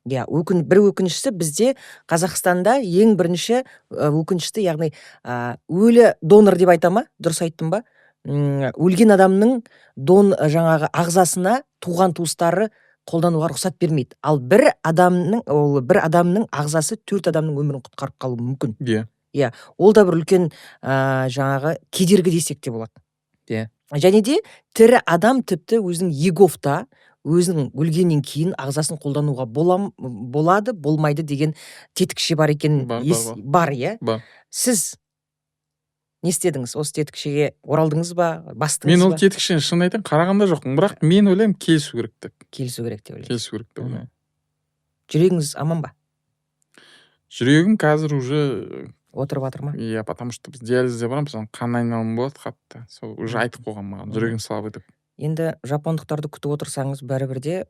Бір өкініштісі, бізде Қазақстанда ең бірінші өкінішті, яғни өлі донор деп айтама, дұрыс айттым ба? Өлген адамның жаңағы ағзасына туған туыстары қолдануға рұқсат бермейді. Ал бір адамның ағзасы 4 адамның өмірін құтқарып қалуы мүмкін. Иә, ол да бір үлкен жаңағы кедергі десек те болады. Және де тірі адам тіпті өзінің егофта, өзінің өлгеннен кейін ағзасын қолдануға болады, болмайды деген тетікше бар екен. Бар, иә? Сіз не істедіңіз? Осы тетікшеге оралдыңыз ба? Бастыңыз ба? Мен ол тетікшені шын айтайын қарағанда жоқпын, бірақ мен ойлаймын келісу керек деп. Келісу керек деп ойлаймын. Келісу керек деп ойлаймын. Жүрегіңіз аман ба? Жүрегім қазір уже отырып жатыр ма? Иә, потому что біз диализде барамыз, қан айналымы болады қатты. Сол уже айтып қойған маған, жүрегім слабый деп. Енді жапондықтарды күтіп отырсаңыз, бәрібірде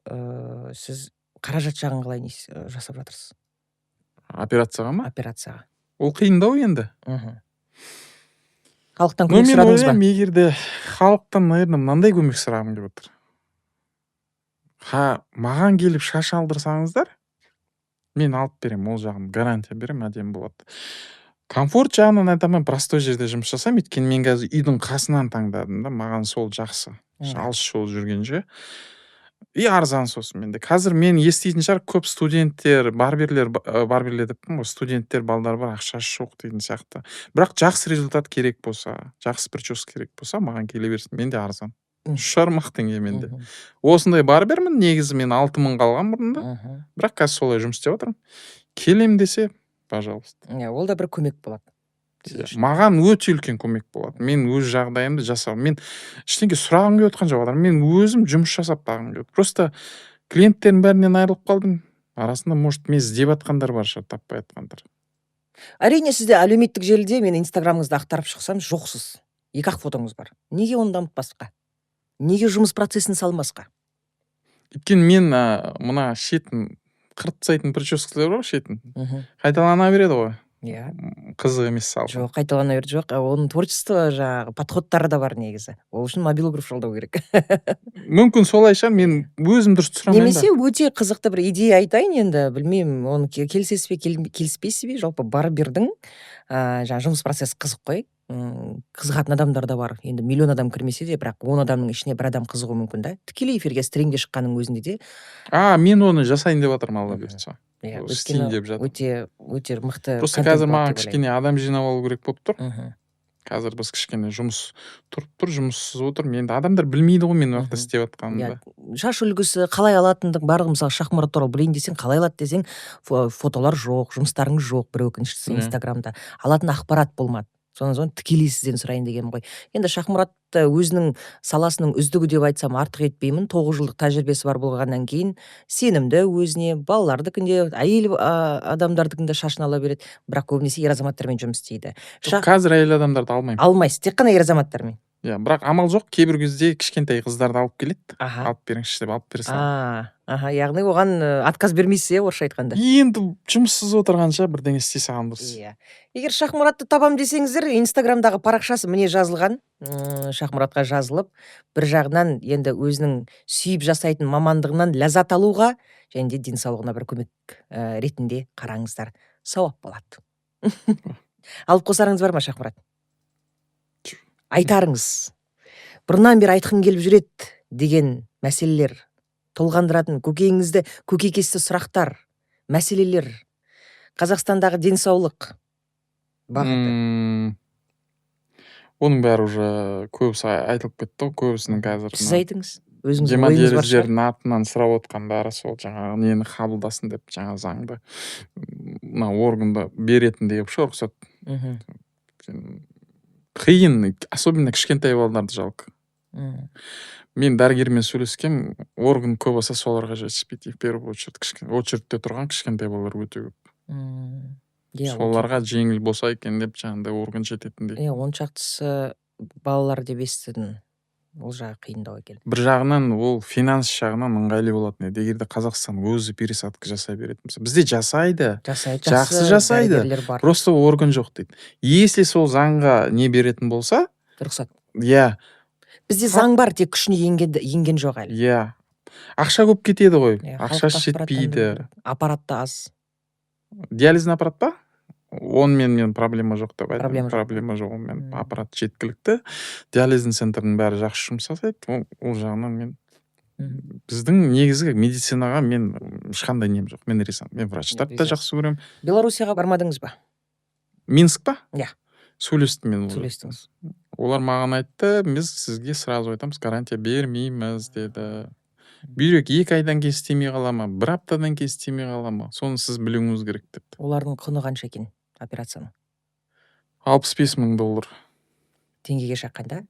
сіз қаражат жағын қалай жасап жатырсыз? Операцияға ма? Операцияға. Ол қиындау енді. Халықтан көмек сұрадыңыз ба? Мен ойлаймын, егерде халықтан, наверное, мынандай көмек сұрағым келіп отыр. Маған келіп шаш алдырсаңыздар, мен алып берем, ол жағын гарантия берем, әдемі болады. Комфорт жағынан айтамын, простой жерде жұмыс жасаймын, өйткені мен қазір үйдің қасынан таңдадым да, маған сол жақсы. Алыс жол жүргенше. И арзан сосын менде. Қазір мен еститін шығар, көп студенттер, барберлер деппін ғой, студенттер балдар бар, ақшасы жоқ дейтін сияқты. Бірақ жақсы результат керек болса, жақсы прическа керек болса, маған келе берсін, менде арзан. 3,5 теңге менде. Осындай барбермін, негізі мен 6000 қалған бұрында. Бірақ қазір солай жұмыс істеп отырмын. Келем десе, пожалуйста. Ол да бір көмек болады. Маған өте үлкен көмек болады. Мен өз жағдайымды жасау. Мен ештеңе сұрағым келіп отқан жоқ. Мен өзім жұмыс жасап бағым келіп. Просто клиенттердің бәрінен айырылып қалдым. арасында может мен іздеп жатқандар бар шығар, таппай жатқандар. Әрине, сізде әлеуметтік желіде мен инстаграмыңызды ақтарып шықсам жоқсыз. 2-ақ фотоңыз бар. Неге оны дамытпасқа? Неге жұмыс процесін салмасқа? Өйткені мен мына шетін қыртсайтын прическалар бар, шетін қайталана береді ғой. Иә. Қызық емес сал. Жоқ, қайталана берді жоқ. Оның творчество жаңағы подходтары да бар негізі. Ол үшін мобилограф жалдау керек. Мүмкін солай шығар, мен өзім дұрыс түсіремін. Немесе өте қызықты бір идея айтайын енді, білмеймін, оны келісесіз бе, келіспейсіз бе, жалпы барып бердің. Жаңағы жұмыс процесі қызық қой. Қызығатын адамдар да бар. Енді миллион адам кірмесе де, бірақ 10 адамның ішіне бір адам қызығуы мүмкін да. Тікелей эфирге стримге шыққанның өзінде де. Мен оны жасайын деп жатырмын, Алла бұйыртса. Өйткені өте мықты. Просто қазір маған кішкене адам жинап алу керек болып тұр. Қазір біз кішкене жұмыс тұрып тұр, жұмыссыз отыр. Енді адамдар білмейді ғой мен уақытта істеп жатқанымды. Шаш үлгісі қалай алатындық барлығы, мысалы Шахмұрат туралы білейін десең, қалай алады десең, фотолар жоқ, жұмыстарыңыз жоқ, бір өкініштісі инстаграмда. Алатын ақпарат болмады. Соны тікелей сізден сұрайын дегенім ғой. Енді Шахмұрат өзінің саласының үздігі деп айтсам артық етпеймін. 9 жылдық тәжірибесі бар болғаннан кейін сенімді өзіне, балалардыкінде, әйел адамдардыкінде шашын ала береді. Бірақ көбінесе ер азаматтармен жұмыс істейді. Қазір әйел адамдарды алмаймын. Алмайсыз, тек қана ер азаматтармен. Бірақ амал жоқ, кейбір кезде кішкентай қыздарды алып келеді. Алып беріңізші деп алып бере саламын. Яғни оған отказ бермейсіз, орысша айтқанда. Енді жұмыссыз отырғанша бірдеңе істей салған дұрыс. Егер Шахмұратты табам десеңіздер, инстаграмдағы парақшасы міне жазылған. Шахмұратқа жазылып, бір жағынан енді өзінің сүйіп жасайтын мамандығынан ләззат алуға және де денсаулығына бір көмек ретінде қараңыздар. Сауап болады. Алып қосарыңыз бар ма, Шахмұрат? Айтарыңыз, бұрыннан бері айтқым келіп жүреді деген мәселелер, толғандыратын көкейіңізді көкейкесті сұрақтар, мәселелер, Қазақстандағы денсаулық бағыты. Оның бәрі уже көбісі айтылып кетті, көбісінің қазір. Сіз айтыңыз, өзіңіздің ойыңыз бар шығар. Гемодиализдердің атынан сұрап отқандары сол жаңағы нені қабылдасын деп, жаңа заңды мына органды беретін деп ше, рұқсат. Қиын, особенно кішкентай балаларды жалко. Мен дәрігермен сөйлескем, орган көп болса соларға жетіспейді. В первую очередь, очередьте тұрған кішкентай балалар өте көп. Соларға жеңіл болса екен деп жаңағындай орган жететіндей. Он шақтысы балалар деп естідім. Ол жағы қиындау екен. Бір жағынан ол финанс жағынан ыңғайлы болатын еді. Егерде Қазақстан өзі пересадка жасай беретін болса. Бізде жасайды. Жақсы жасайды. Просто орган жоқ дейді. Если сол заңға не беретін болса, рұқсат. Бізде заң бар, тек күшіне енген жоқ әлі. Ақша көп кетеді ғой. Ақша жетпейді. Аппаратта аз. Диализный аппарат па? Онымен мен проблема жоқ деп айтамын. Проблема жоқ, онымен аппарат жеткілікті. Диализный центрдің бәрі жақсы жұмыс жасайды. Ол жағынан мен біздің негізгі медицинаға мен ешқандай нем жоқ. Мен ризамын. Мен врачтарды да жақсы көремін. Белоруссияға бармадыңыз ба? Минск па? Сөйлестім мен. Сөйлестіңіз. Олар маған айтты, біз сізге сразу айтамыз, гарантия бермейміз деді. Бүйрек 2 айдан кейін істемей қала ма, 1 аптадан кейін істемей қала ма, соны сіз білуіңіз керек деп. Олардың құны қанша екен операцияның? $65,000. Теңгеге шаққанда?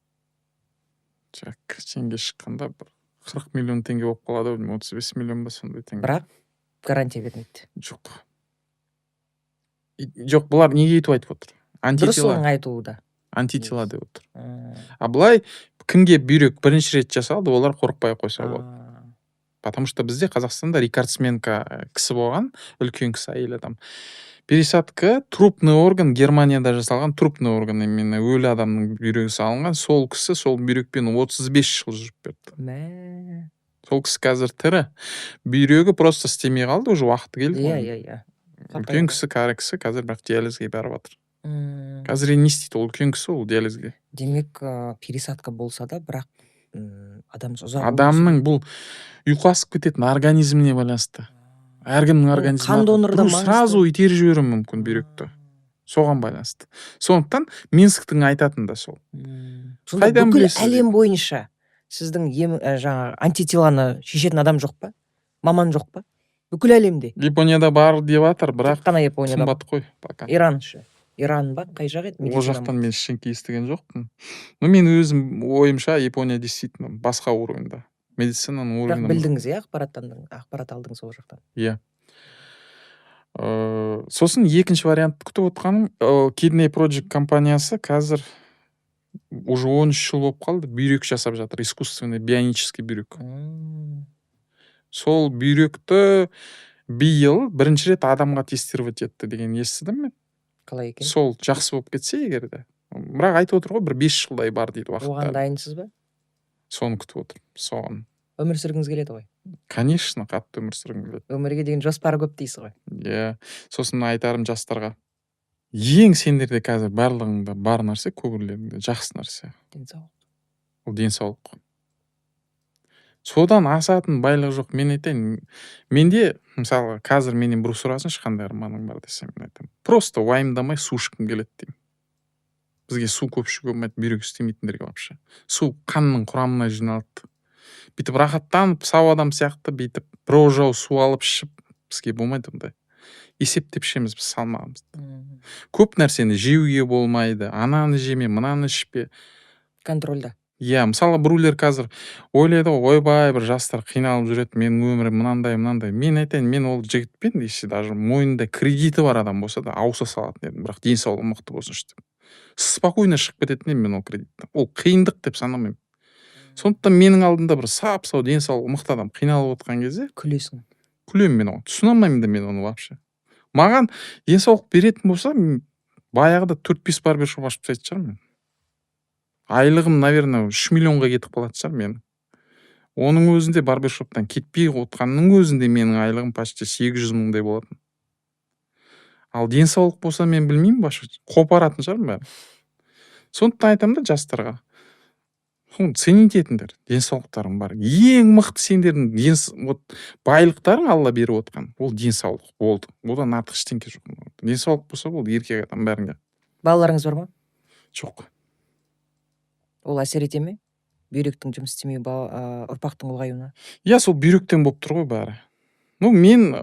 Теңге шыққанда 40 миллион теңге болып қалады, 35 миллион ба сондай теңге. Бірақ гарантия бермейді. Жоқ, бұлар неге айтып отыр? Дұрыс оның айтуы да. Антитела деп отыр. Былай кімге бүйрек бірінші рет жасалды, олар қорықпай қойса болады. Потому что бізде Қазақстанда рекордсменка кісі болған, үлкен кісі әйел адам. Пересадка трупный орган, Германияда жасалған трупный орган, именно өлі адамның бүйрегі салынған, сол кісі сол бүйрекпен 35 жыл жүріп берді. Сол кісі қазір тірі. Бүйрегі просто істемей қалды, уже уақыты келді. Үлкен кісі, кәрі кісі қазір бірақ диализге барып жатыр. Қазір не істейді, ол үлкен кісі, ол диализге. Демек, пересадка болса да, бірақ адамның бұл ұйқасып кететін организміне байланысты. Әркімнің организмі сразу итеріп жіберуі мүмкін бүйректі. Соған байланысты. Сондықтан Минсктің айтатын да сол. Сонда бүкіл әлем бойынша сіздің жаңағы антителаны шешетін адам жоқ па? Маман жоқ па? Бүкіл әлемде. Японияда бар деп жатыр, бірақ қымбат қой. Иран ба? Қай жақ еді? Ол жақтан мен ештеңе естіген жоқпын. Мен өзім ойымша Япония действительно басқа уровеньда. Медицинаның уровеньда. Бірақ білдіңіз, ақпарат алдыңыз ол жақтан. Сосын екінші вариантты күтіп отқаным, Kidney Project компаниясы қазір уже 13 жыл болып қалды, бүйрек жасап жатыр, искусственный бионический бүйрек. Сол бүйректі биыл бірінші рет адамға тестировать етті деген естідім мен. Қалай екен? Сол жақсы болып кетсе егер де. Бірақ айтып отыр ғой, бір 5 жылдай бар дейді уақытта. Оған дайынсыз ба? Соны күтіп отыр. Соған. Өмір сүргіңіз келеді ғой. Конечно, қатты өмір сүргім келеді. Өмірге деген жоспары көп дейсіз ғой. Иә. Сосын айтарым жастарға. Ең сендерде қазір барлығыңда бар нәрсе, көңілдеріңде жақсы нәрсе. Денсаулық. Ол денсаулық. Содан асатын байлық жоқ. Мен айтайын, менде мысалы қазір менен бір сұрасыншы қандай арманың бар десем, мен айтамын. Просто уайымдамай су ішкім келеді деймін. Бізге су көп ішуге болмайды, бүйрек істемейтіндерге вообще. Су қанның құрамына жиналды. Бүйтіп рахаттанып, сау адам сияқты бүйтіп прожау су алып ішіп, бізге болмайды ондай. Есептеп ішеміз біз салмағымызды. Көп нәрсені жеуге болмайды. Ананы жеме, мынаны ішпе. Контрольда. Иә, мысалы біреулер қазір ойлайды ғой, ойбай, бір жастар қиналып жүреді, менің өмірім мынандай. Мен айтайын, мен ол жігітпен, если даже мойнында кредиті бар адам болса да, ауыса салатын едім, бірақ денсаулығы мықты болсыншы деп. Спокойно шығып кететін едім мен ол кредиттен. Ол қиындық деп санамаймын. Сондықтан менің алдымда бір сап-сау денсаулығы мықты адам қиналып отқан кезде Күлесің. күлемін мен оған. Түсіне алмаймын да мен оны вообще. Маған денсаулық беретін болса, баяғыда 4-5 барбершоп ашып тастайтын шығармын мен. Айлығым, наверное, 3 миллионға кетіп қалатын шығар мен. Оның өзінде барбершоптан кетпей отқанның өзінде менің айлығым почти 800 мыңдай болатын. Ал денсаулық болса мен білмеймін, башы қопаратын шығармын бәрі. Сондықтан айтамын да жастарға. Ценить етіңдер, денсаулықтарың бар. Ең мықты сендердің байлықтарың Алла беріп отқан. Ол денсаулық болды. Одан артық ештеңке жоқ. Денсаулық болса болды, еркек адам бәріңе. Балаларыңыз бар ма? Жоқ. Ол әсер ете ме? Бүйректің жұмыс істемеуі ұрпақтың ұлғаюына. Иә, сол бүйректен болып тұр ғой бәрі. Мен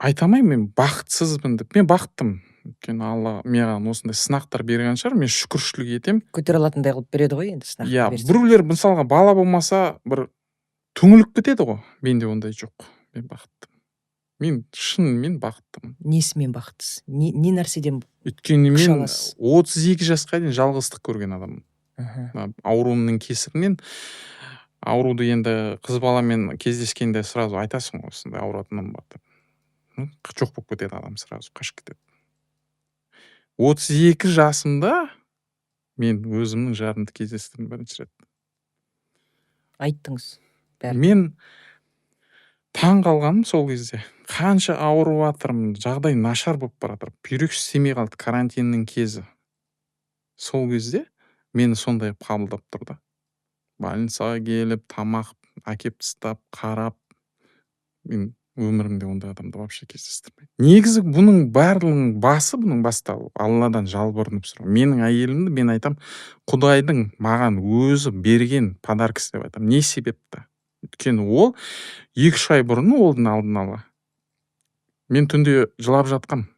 айтамаймын, мен бақытсызбын деп. Мен бақыттым. Өйткені Алла маған осындай сынақтар берген шығар, мен шүкіршілік етем. Көтере алатындай қылып береді ғой енді сынақ. Иә, біреулер мысалға бала болмаса бір түңіліп кетеді ғой. Менде ондай жоқ. Мен бақыттым. Мен шынымен бақыттымын. Несімен бақыттысыз? Не нәрседен? Өйткені мен 32 жасқа дейін жалғыздық көрген адаммын. Ауруымның кесірінен, ауруды енді қыз баламен кездескенде сразу айтасың ғой, осындай ауратыным бар деп. Жоқ болып кетеді адам, сразу қашып кетеді. 32 жасымда мен өзімнің жарымды кездестірдім бірінші рет. Айттыңыз. Мен таң қалғаным сол кезде. Қанша ауырып жатырмын, жағдай нашар болып баратыр. Бүйрек істемей қалды, карантиннің кезі. Сол кезде мені сондай қабылдап тұрды. Больницаға келіп, тамақ әкеп тастап, қарап, мен өмірімде ондай адамды вообще кездестірмеймін. Негізі бұның барлығының басы, бұның бастауы Алладан жалбарынып сұрау. Менің әйелімді мен айтам, Құдайдың маған өзі берген подаркасы деп айтам. Не себепті? Өйткені ол 2-3 ай бұрын олдың алдын ала. Мен түнде жылап жатқам.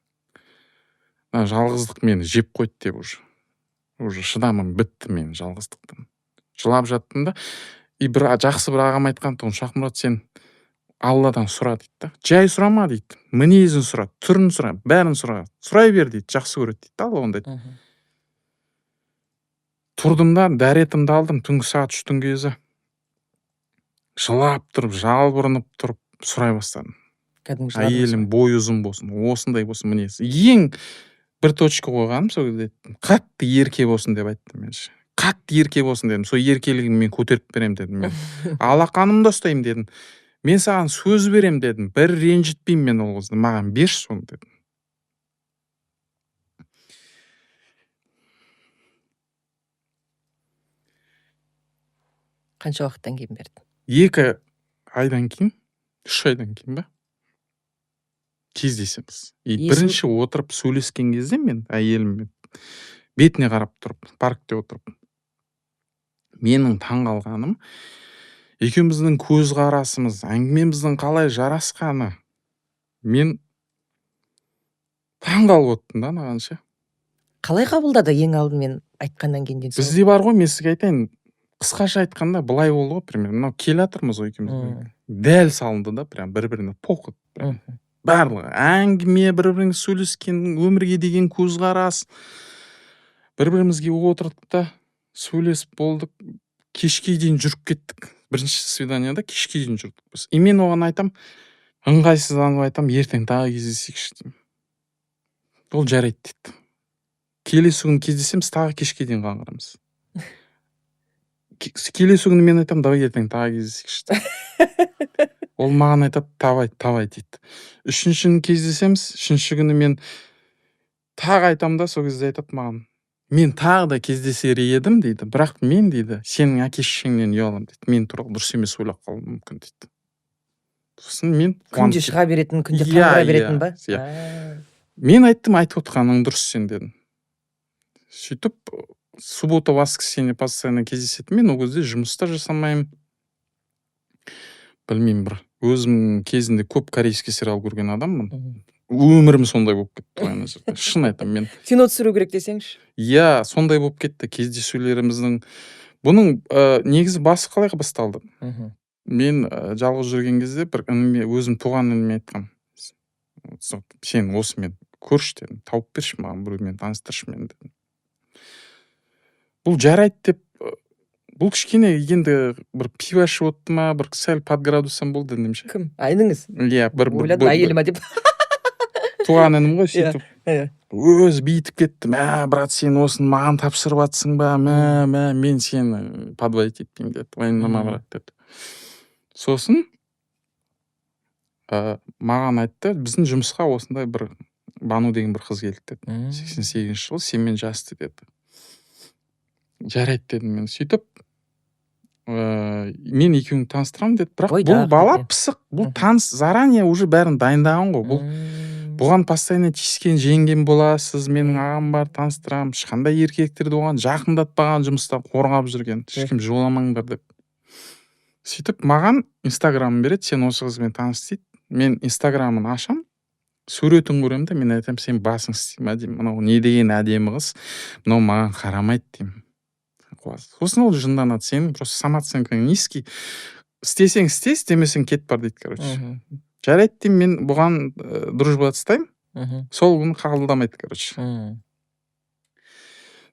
Жалғыздық мені жеп қойды деп уже шыдамым бітті мен жалғыздықтан. Жылап жаттым да, жақсы бір ағам айтқан тұғын, Шахмұрат, сен Алладан сұра дейді да. Жай сұрама дейді. Мінезін сұра, түрін сұра, бәрін сұра. Сұрай бер дейді, жақсы көреді дейді. Алла ондай. Тұрдым да, дәретімді алдым, түнгі сағат 3-тің кезі. Жылап тұрып, жалбырынып тұрып, сұрай бастадым. Әйелім бой ұзын болсын, осындай болсын мінез. Ең бір точка қойғаным сол кезде, қатты ерке болсын деп айттым мен. Қатты ерке болсын дедім. Сол еркелігімді мен көтеріп берем дедім мен. Алақанымды ұстаймын дедім. Мен саған сөз берем дедім. Бір ренжітпеймін мен ол қызды. Маған бер соны дедім. Қанша уақыттан кейін берді? 2 айдан кейін, 3 айдан кейін ба? Кездесеміз. Бірінші отырып сөйлескен кезде мен әйеліммен бетіне қарап тұрып, паркте отырып. Менің таң қалғаным, екеуміздің көз қарасымыз, әңгімеміздің қалай жарасқаны. Мен таң қалып оттым да нағанша. Қалай қабылдады ең алдымен айтқаннан кейін? Бізде бар ғой, мен сізге айтайын, қысқаша айтқанда былай болды ғой, примерно. Мынау келе жатырмыз ғой екеуміз. Дәл салынды да, прям бір-біріне тоқыт. барлығы әңгіме, бір-біріңіз сөйлескен, өмірге деген көзқарас, бір-бірімізге отырдық та сөйлесіп болдық, кешке дейін жүріп кеттік. Бірінші свиданияда кешке дейін жүрдік біз. И мен оған айтам, ыңғайсызданып айтам, ертең тағы кездесейікші деймін. Ол жарайды дейді. Келесі күні кездесеміз, тағы кешке дейін қаңғырамыз. Келесі күні мен айтам, давай ертең тағы кездесейікші. Ол маған айтады, давай дейді. Үшінші күні кездесеміз, үшінші күні мен тағы айтам да, сол кезде айтады маған, мен тағы да кездесер едім дейді, бірақ мен дейді, сенің әке-шешеңнен ұяламын дейді. Мен туралы дұрыс емес ойлап қалуым мүмкін дейді. Сосын мен күнде шыға беретін, күнде қаңғыра беретін ба? Мен айттым, айтып отқаның дұрыс сен дедім. Сөйтіп, суббота, воскресенье постоянно кездесетін. Мен ол кезде жұмыста жасамаймын. Білмеймін, бір өзім кезінде көп корейский сериал көрген адаммын. Өмірім сондай болып кетті. Шын айтам мен. Кино түсіру керек десеңші. Иә, сондай болып кетті кездесулеріміздің. Бұның негізі басы қалай басталды? Мен жалғыз жүрген кезде бір өзім туған ініме айтқам. Сен осымен көрші дедім, тауып берші маған, біреумен таныстыршы мен дедім. Бұл жарайды деп, бұл кішкене енді бір пиво ішіп отты ма, бір сәл под градусом болды дедімше. Кім? Айныңыз? Иә, ойладым, әйелі ма деп. Туған інім ғой, сөйтіп. Өз бейтіп кетті. Брат, сен осыны маған тапсырып атсың ба? Мен сені подводить етпеймін деді. Ойнама, брат деді. Сосын маған айтты, біздің жұмысқа осындай бір Бану деген бір қыз келді деді. 88 жыл, сенмен жасты деді. Жарайды дедім мен. Сөйтіп, мен екеуіңді таныстырамын деді. Бірақ бұл бала пысық, бұл заранее уже бәрін дайындаған ғой. Бұған постоянно тиіскен жеңген боласыз, менің ағам бар, таныстырамын. Ешқандай еркектерді оған жақындатпаған, жұмыста қорғап жүрген. Ешкім жоламаңдар деп. Сөйтіп, маған инстаграмын береді, сен осы қызбен таныс дейді. Мен инстаграмын ашам, суретін көремін де, мен айтам, сен басың істейме деймін. Мынау не деген әдемі қыз, мынау маған қарамайды деймін. Сосын ол жынданады, сенің просто самооценкаң низкий. Істесең істе, істемесең кет бар дейді, короче. Жарайды деймін, мен бұған дружба тастаймын. Сол күні қабылдамайды, короче.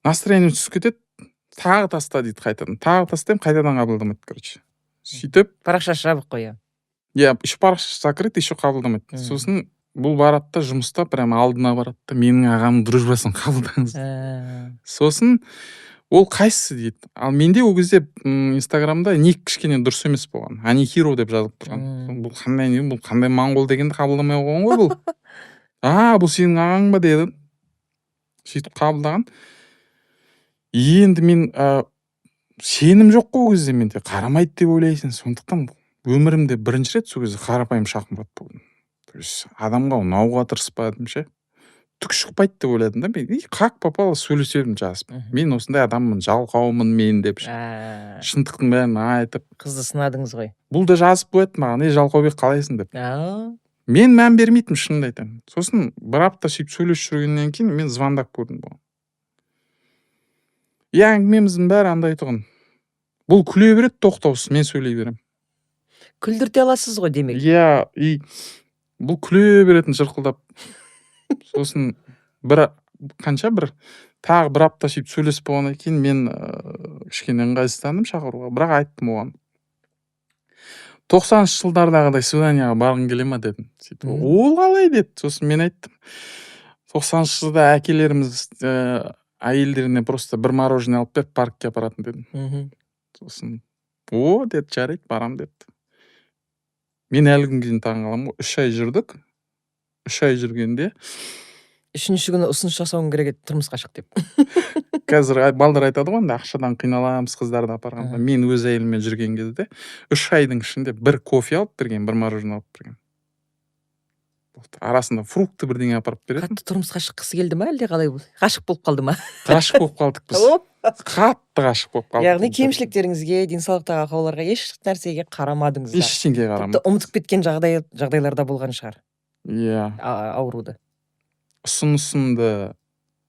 Настроение түсіп кетеді, тағы таста дейді қайтадан. Тағы тастаймын, қайтадан қабылдамайды, короче. Сөйтіп, парақша жабық қоя. Иә, еще парақша закрыт, еще қабылдамайды. Сосын бұл барады да, жұмыста прямо алдына барады да, менің ағамның дружбасын қабылдаңыз. Сосын ол қайсысы дейді. Ал менде ол кезде инстаграмда ник кішкене дұрыс емес болған. Анихиро деп жазылып тұрған. Бұл қандай не, бұл қандай моңғол дегенді қабылдамай қойған ғой бұл. Бұл сенің ағаң ба деді. Сөйтіп қабылдаған. Енді мен сенім жоқ қой ол кезде менде. Қарамайды деп ойлайсың. Сондықтан өмірімде бірінші рет сол кезде қарапайым шахмат болдым. То есть адамға ұнауға тырыспадым ше. Түк шықпайды деп ойладым да. Мен как попало сөйлесемін жазып. Мен осындай адаммын, жалқаумын мен деп. Шындықтың бәрін айтып. Қызды сынадыңыз ғой. Бұл да жазып қояды маған, Жалқаубек қалайсың деп. Мен мән бермейтін, шынымды айтамын. Сосын бір апта сөйтіп сөйлесіп жүргеннен кейін мен звондап көрдім бұған. Әңгімеміздің бәрі андай тұғын. Бұл күле береді, тоқтаусыз, мен сөйлей беремін. Күлдірте аласыз ғой демек. Иә, бұл күле беретін жырқылдап. Сосын тағы бір апта сөйтіп сөйлесіп болғаннан кейін мен кішкене ыңғайсыздандым шақыруға, бірақ айттым оған. 90-шы жылдардағыдай свиданияға барғың келе ма дедім. Ол қалай деді. Сосын мен айттым. 90-шы жылда әкелеріміз әйелдеріне просто бір мороженое алып беріп паркке апаратын дедім. Сосын деді, жарайды, барам деді. Мен әлі күнге дейін таңғаламын ғой. 3 ай жүрдік. 3 ай жүргенде 3-ші күні ұсыныс жасауың керек еді, тұрмысқа шық деп. Қазір балдар айтады ғой, ақшадан қиналамыз қыздарды апарғанда. Мен өз әйеліммен жүрген кезде 3 айдың ішінде бір кофе алып берген, бір мороженое алып берген. Арасында фрукты бірдеңе апарып береді. Қатты тұрмысқа шыққысы келді ма, әлде қалай болды? Ғашық болып қалды ма? Ғашық болып қалдық біз. Қатты ғашық болып қалдық. Яғни кемшіліктеріңізге, денсаулықтағы ақауларға еш нәрсеге қарамадыңыздар. Ештеңеге қарамадым. Тіпті ұмытып кеткен жағдайларда болған шығар. Иә. Ауруды. Ұсынысымды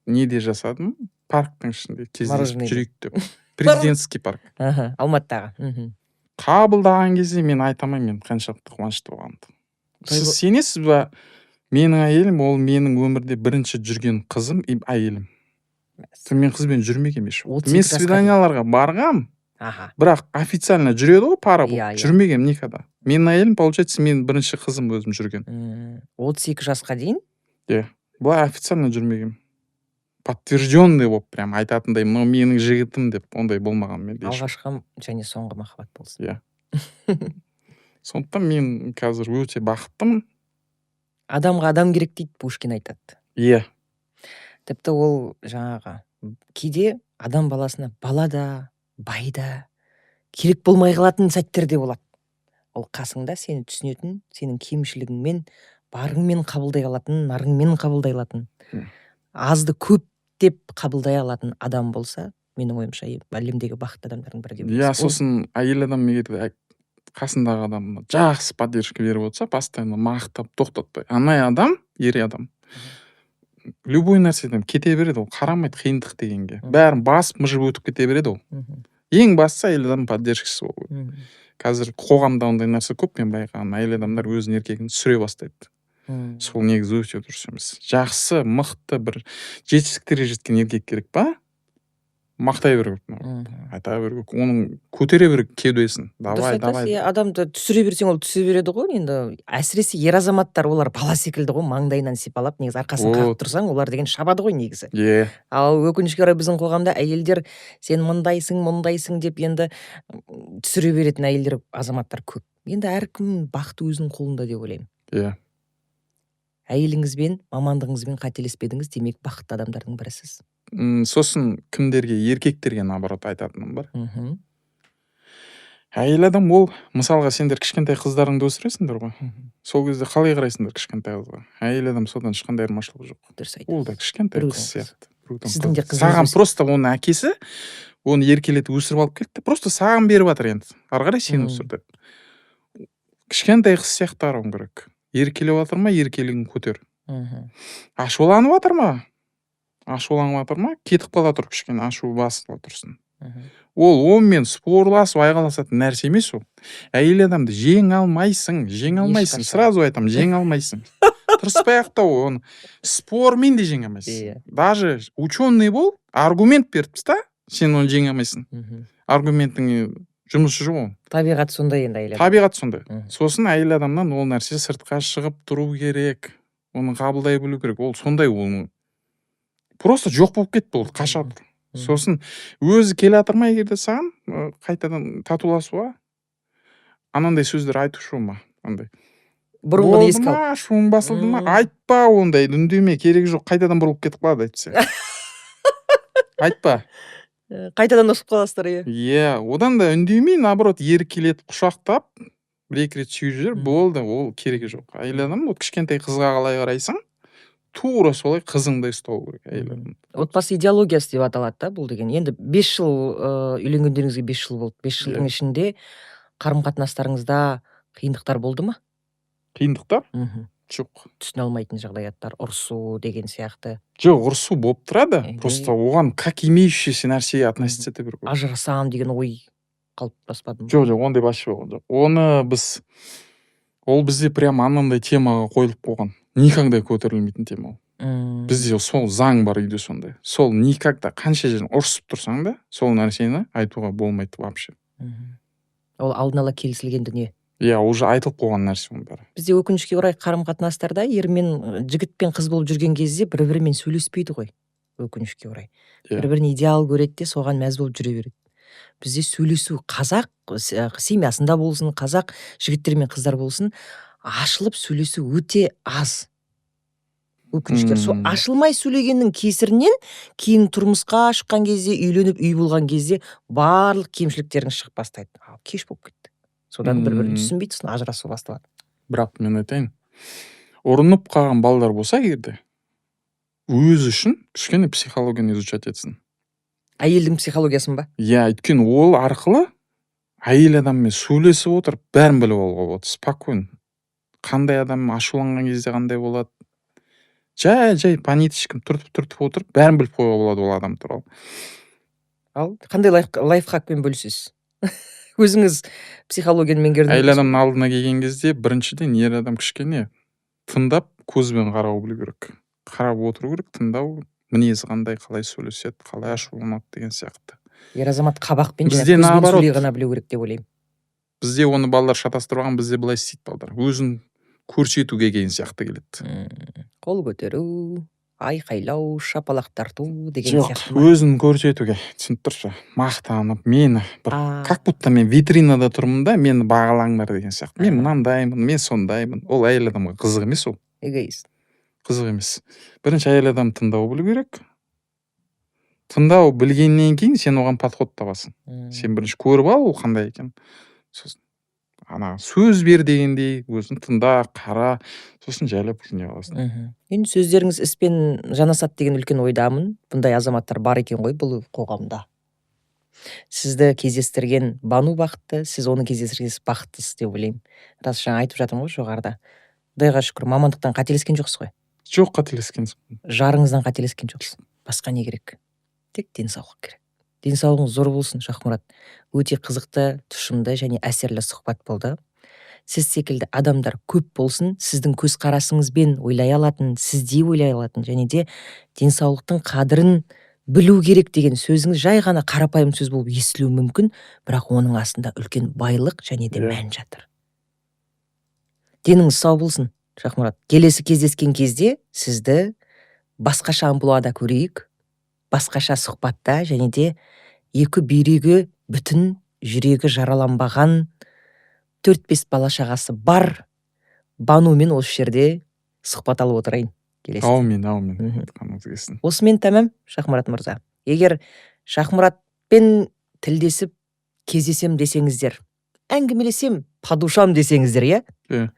неде жасадым? Парктың ішінде кездесіп жүрейік деп. Президентский парк. Алматыдағы. Қабылдаған кезде мен айтамаймын, мен қаншалықты қуанышты болғанымды. сіз сенесіз ба, менің әйелім ол менің өмірде бірінші жүрген қызым и әйелім. Мен қызбен жүрмегенмін еш. Мен свиданияларға барғам, бірақ официально жүреді ғой пара болып. Жүрмегенмін никогда. Менің әйелім, получается, менің бірінші қызым өзім жүрген. 32 жасқа дейін? Былай официально жүрмегенмін. Подтвержденный болып прям айтатындай, но менің жігітім деп ондай болмаған менде. Алғашқы және соңғы махаббат болсын. Сондықтан мен қазір өте бақыттымын. Адамға адам керек дейді, Пушкин айтады. Тіпті ол жаңағы кейде адам баласына бала да, бай да керек болмай қалатын сәттерде болады. Ол қасыңда сені түсінетін, сенің кемшілігіңмен, барыңмен қабылдай алатын, нарыңмен қабылдай алатын, азды көп деп қабылдай алатын адам болса, менің ойымша әлемдегі бақытты адамдардың бірі деп ойлаймын. Сосын әйел адам егер қасындағы адам жақсы поддержка беріп отырса, постоянно мақтап тоқтатпай, анай адам, ер адам любой нәрседен кете береді, ол қарамайды қиындық дегенге. Бәрін басып мыжып өтіп кете береді ол. Ең бастысы әйел адам поддержкасы болу. Қазір қоғамда ондай нәрсе көп, мен байқағаным, әйел адамдар өзінің еркегін түсіре бастайды. Сол негізі өте дұрыс емес. Жақсы, мықты бір жетістіктерге жеткен еркек керек па? Мақтай беру керек, айта беру керек, оның көтере беру кеудесін. Давай. Адамды түсіре берсең, ол түсе береді ғой. Енді әсіресе ер азаматтар, олар бала секілді ғой, маңдайынан сипалап, негізі арқасын қағып тұрсаң, олар деген шабады ғой негізі. Ал өкінішке орай біздің қоғамда әйелдер сен мұндайсың деп енді түсіре беретін әйелдер, азаматтар көп. Енді әркім бақыты өзінің қолында деп ойлаймын. Әйеліңізбен, мамандығыңызбен қателеспедіңіз, демек бақытты адамдардың бірісіз. Сосын кімдерге, еркектерге наоборот айтатыным бар. Әйел адам ол, мысалға сендер кішкентай қыздарыңды өсіресіңдер ғой. Сол кезде қалай қарайсыңдар кішкентай қызға? Әйел адам содан ешқандай айырмашылығы жоқ. Ол да кішкентай қыз сияқты. Саған просто оның әкесі оны еркелетіп өсіріп алып кетті. Просто саған беріп жатыр енді. Ары қарай сені өсір деп. Кішкентай қыз сияқты қарауың керек. Еркелеп жатыр ма, еркелігін көтер. Ашуланып жатыр ма, кетіп қала тұр, кішкене ашу басыла тұрсын. Ол онымен спорласып айғаласатын нәрсе емес ол. Әйел адамды жең алмайсың, сразу айтам, жең алмайсың. Тырыспай-ақ та оны спормен де жең алмайсың. Даже ученый бол, аргумент беріп та, сен оны жең алмайсың. Аргументің жұмысы жоқ ол. Табиғат сондай енді әйел адам. Табиғат сондай. Сосын әйел адамнан ол нәрсе сыртқа шығып тұру керек. Оны қабылдай білу керек. Ол сондай, ол просто жоқ болып кетті, ол қашады. Сосын өзі келе жатыр ма егерде саған қайтадан татуласуға, анандай сөздер айтушы ма? Бұрынғыны еске алып. Шуын басылды ма? Айтпа ондай, үндеме, керегі жоқ, қайтадан бұрылып кетіп қалады айтса. Айтпа. Қайтадан ұрсып қаласыздар, одан да үндемей, наоборот, еркелетіп, құшақтап, бір-екі рет сүйіп жүр, болды, ол керегі жоқ. Әйел адам, кішкентай қызға қалай қарайсың, тура солай қызыңдай ұстау керек әйел адам. Отбасы идеологиясы деп аталады да, бұл деген. Енді 5 жыл үйленгендеріңізге 5 жыл болды. 5 жылдың ішінде қарым-қатынастарыңызда қиындықтар болды ма? Қиындықтар? Жоқ. Түсіне алмайтын жағдаяттар, ұрсу деген сияқты. Жоқ, ұрсу болып тұрады. Просто оған как имеющийся нәрсеге относиться ете беру. Ажырасам деген ой қалыптаспады ма? Жоқ, ондай вообще болған жоқ. Ол бізде прям анандай темаға қойылып қойған. Никогда көтерілмейтін тема ол. Бізде сол заң бар үйде сондай. Сол никогда қанша жерін ұрсып тұрсаң да, сол нәрсені айтуға болмайды вообще. Ол алдын ала келісілген дүние. Уже айтылып қойған нәрсе оның бәрі. Бізде өкінішке орай қарым-қатынастарда ер мен жігіт пен қыз болып жүрген кезде бір-бірімен сөйлеспейді ғой. Өкінішке орай. Бір-бірін идеал көреді де соған мәз болып жүре береді. Бізде сөйлесу, қазақ семьясында болсын, қазақ жігіттер мен қыздар болсын, ашылып сөйлесу өте аз. Өкінішке, сол ашылмай сөйлегеннің кесірінен кейін тұрмысқа шыққан кезде, үйленіп үй болған кезде барлық кемшіліктерің шығып бастайды. Кеш болып кетті. Содан бір-бірін түсінбейді, сосын ажырасу басталады. Бірақ мен айтайын, ұрынып қалған балалар болса егерде, өзі үшін кішкене психологияны изучать етсін. Әйелдің психологиясын ба? Өйткені ол арқылы әйел адаммен сөйлесіп отырып, бәрін біліп алуға болады. Спокойно. Қандай адам ашуланған кезде қандай болады. Жай понятийшкім түртіп отырып, бәрін біліп қоюға болады ол адам туралы. Ал қандай лайфхакпен бөлісесіз? өзіңіз психологияны меңгердіңіз әйел бе? адамның алдына келген кезде біріншіден ер адам кішкене тыңдап көзбен қарау білу керек. Қарап отыру керек, тыңдау, мінезі қандай, қалай сөйлеседі, қалай ашуланады деген сияқты. Ер азамат қабақпен және Бізде көзбен наоборот. сөйлей ғана білу керек деп ойлаймын. Бізде оны балалар шатастырып алған, бізде былай істейді балдар. Өзін көрсетуге келген сияқты келеді. Қол көтеру, айқайлау, шапалақ тарту деген Жоқ, сияқты ма? өзін көрсетуге, түсініп тұршы, мақтанып, мені бір как будто мен витринада тұрмын да, мені бағалаңдар деген сияқты. Мен мынандаймын, мен сондаймын. Ол әйел адамға қызық емес ол. Эгоист. Қызық емес. Бірінші әйел адам тыңдау білу керек. Тыңдау білгеннен кейін сен оған подход табасың. Сен бірінші көріп ал, ол қандай екен. Сосын ана сөз бер дегендей, өзін тыңда, қара, сосын жайлап не қаласың. Енді сөздеріңіз іспен жанасады деген үлкен ойдамын. Бұндай азаматтар бар екен ғой бұл қоғамда. Сізді кездестірген Бану бақытты, сіз оны кездестіргенсіз бақыттысыз деп ойлаймын. Рас жаңа айтып жатырмын ғой жоғарыда. Құдайға шүкір, мамандықтан қателескен жоқсыз ғой. Жоқ, қателескен. Жарыңыздан қателескен жоқсыз. Басқа не керек? Тек денсаулық керек. Денсаулығыңыз зор болсын, Шахмұрат. Өте қызықты, тұшымды және әсерлі сұхбат болды. Сіз секілді адамдар көп болсын, сіздің көзқарасыңызбен ойлай алатын, сіздей ойлай алатын және де денсаулықтың қадірін білу керек деген сөзіңіз жай ғана қарапайым сөз болып естілуі мүмкін, бірақ оның астында үлкен байлық және де мән жатыр. Деніңіз сау болсын, Шахмұрат. Келесі кездескен кезде сізді басқаша амплуада көрейік, басқаша сұхбатта және де екі бүйрегі бүтін, жүрегі жараланбаған, 4-5 бала шағасы бар Банумен осы жерде сұхбат алып отырайын. Аумин. Осымен тәмам, Шахмұрат мырза. Егер Шахмұратпен тілдесіп кездесем десеңіздер, әңгімелесем, падушам десеңіздер, иә?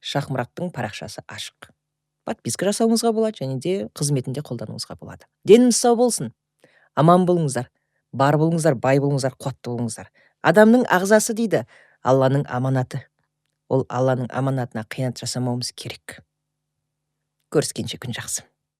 Шахмұраттың парақшасы ашық. Подписка жасауыңызға болады және де қызметінде қолдануыңызға болады. Деніңіз сау болсын. Аман болыңыздар. Бар болыңыздар, бай болыңыздар, қуатты болыңыздар. Адамның ағзасы дейді, Алланың аманаты. Ол Алланың аманатына қиянат жасамауымыз керек. Көріскенше күн жақсы.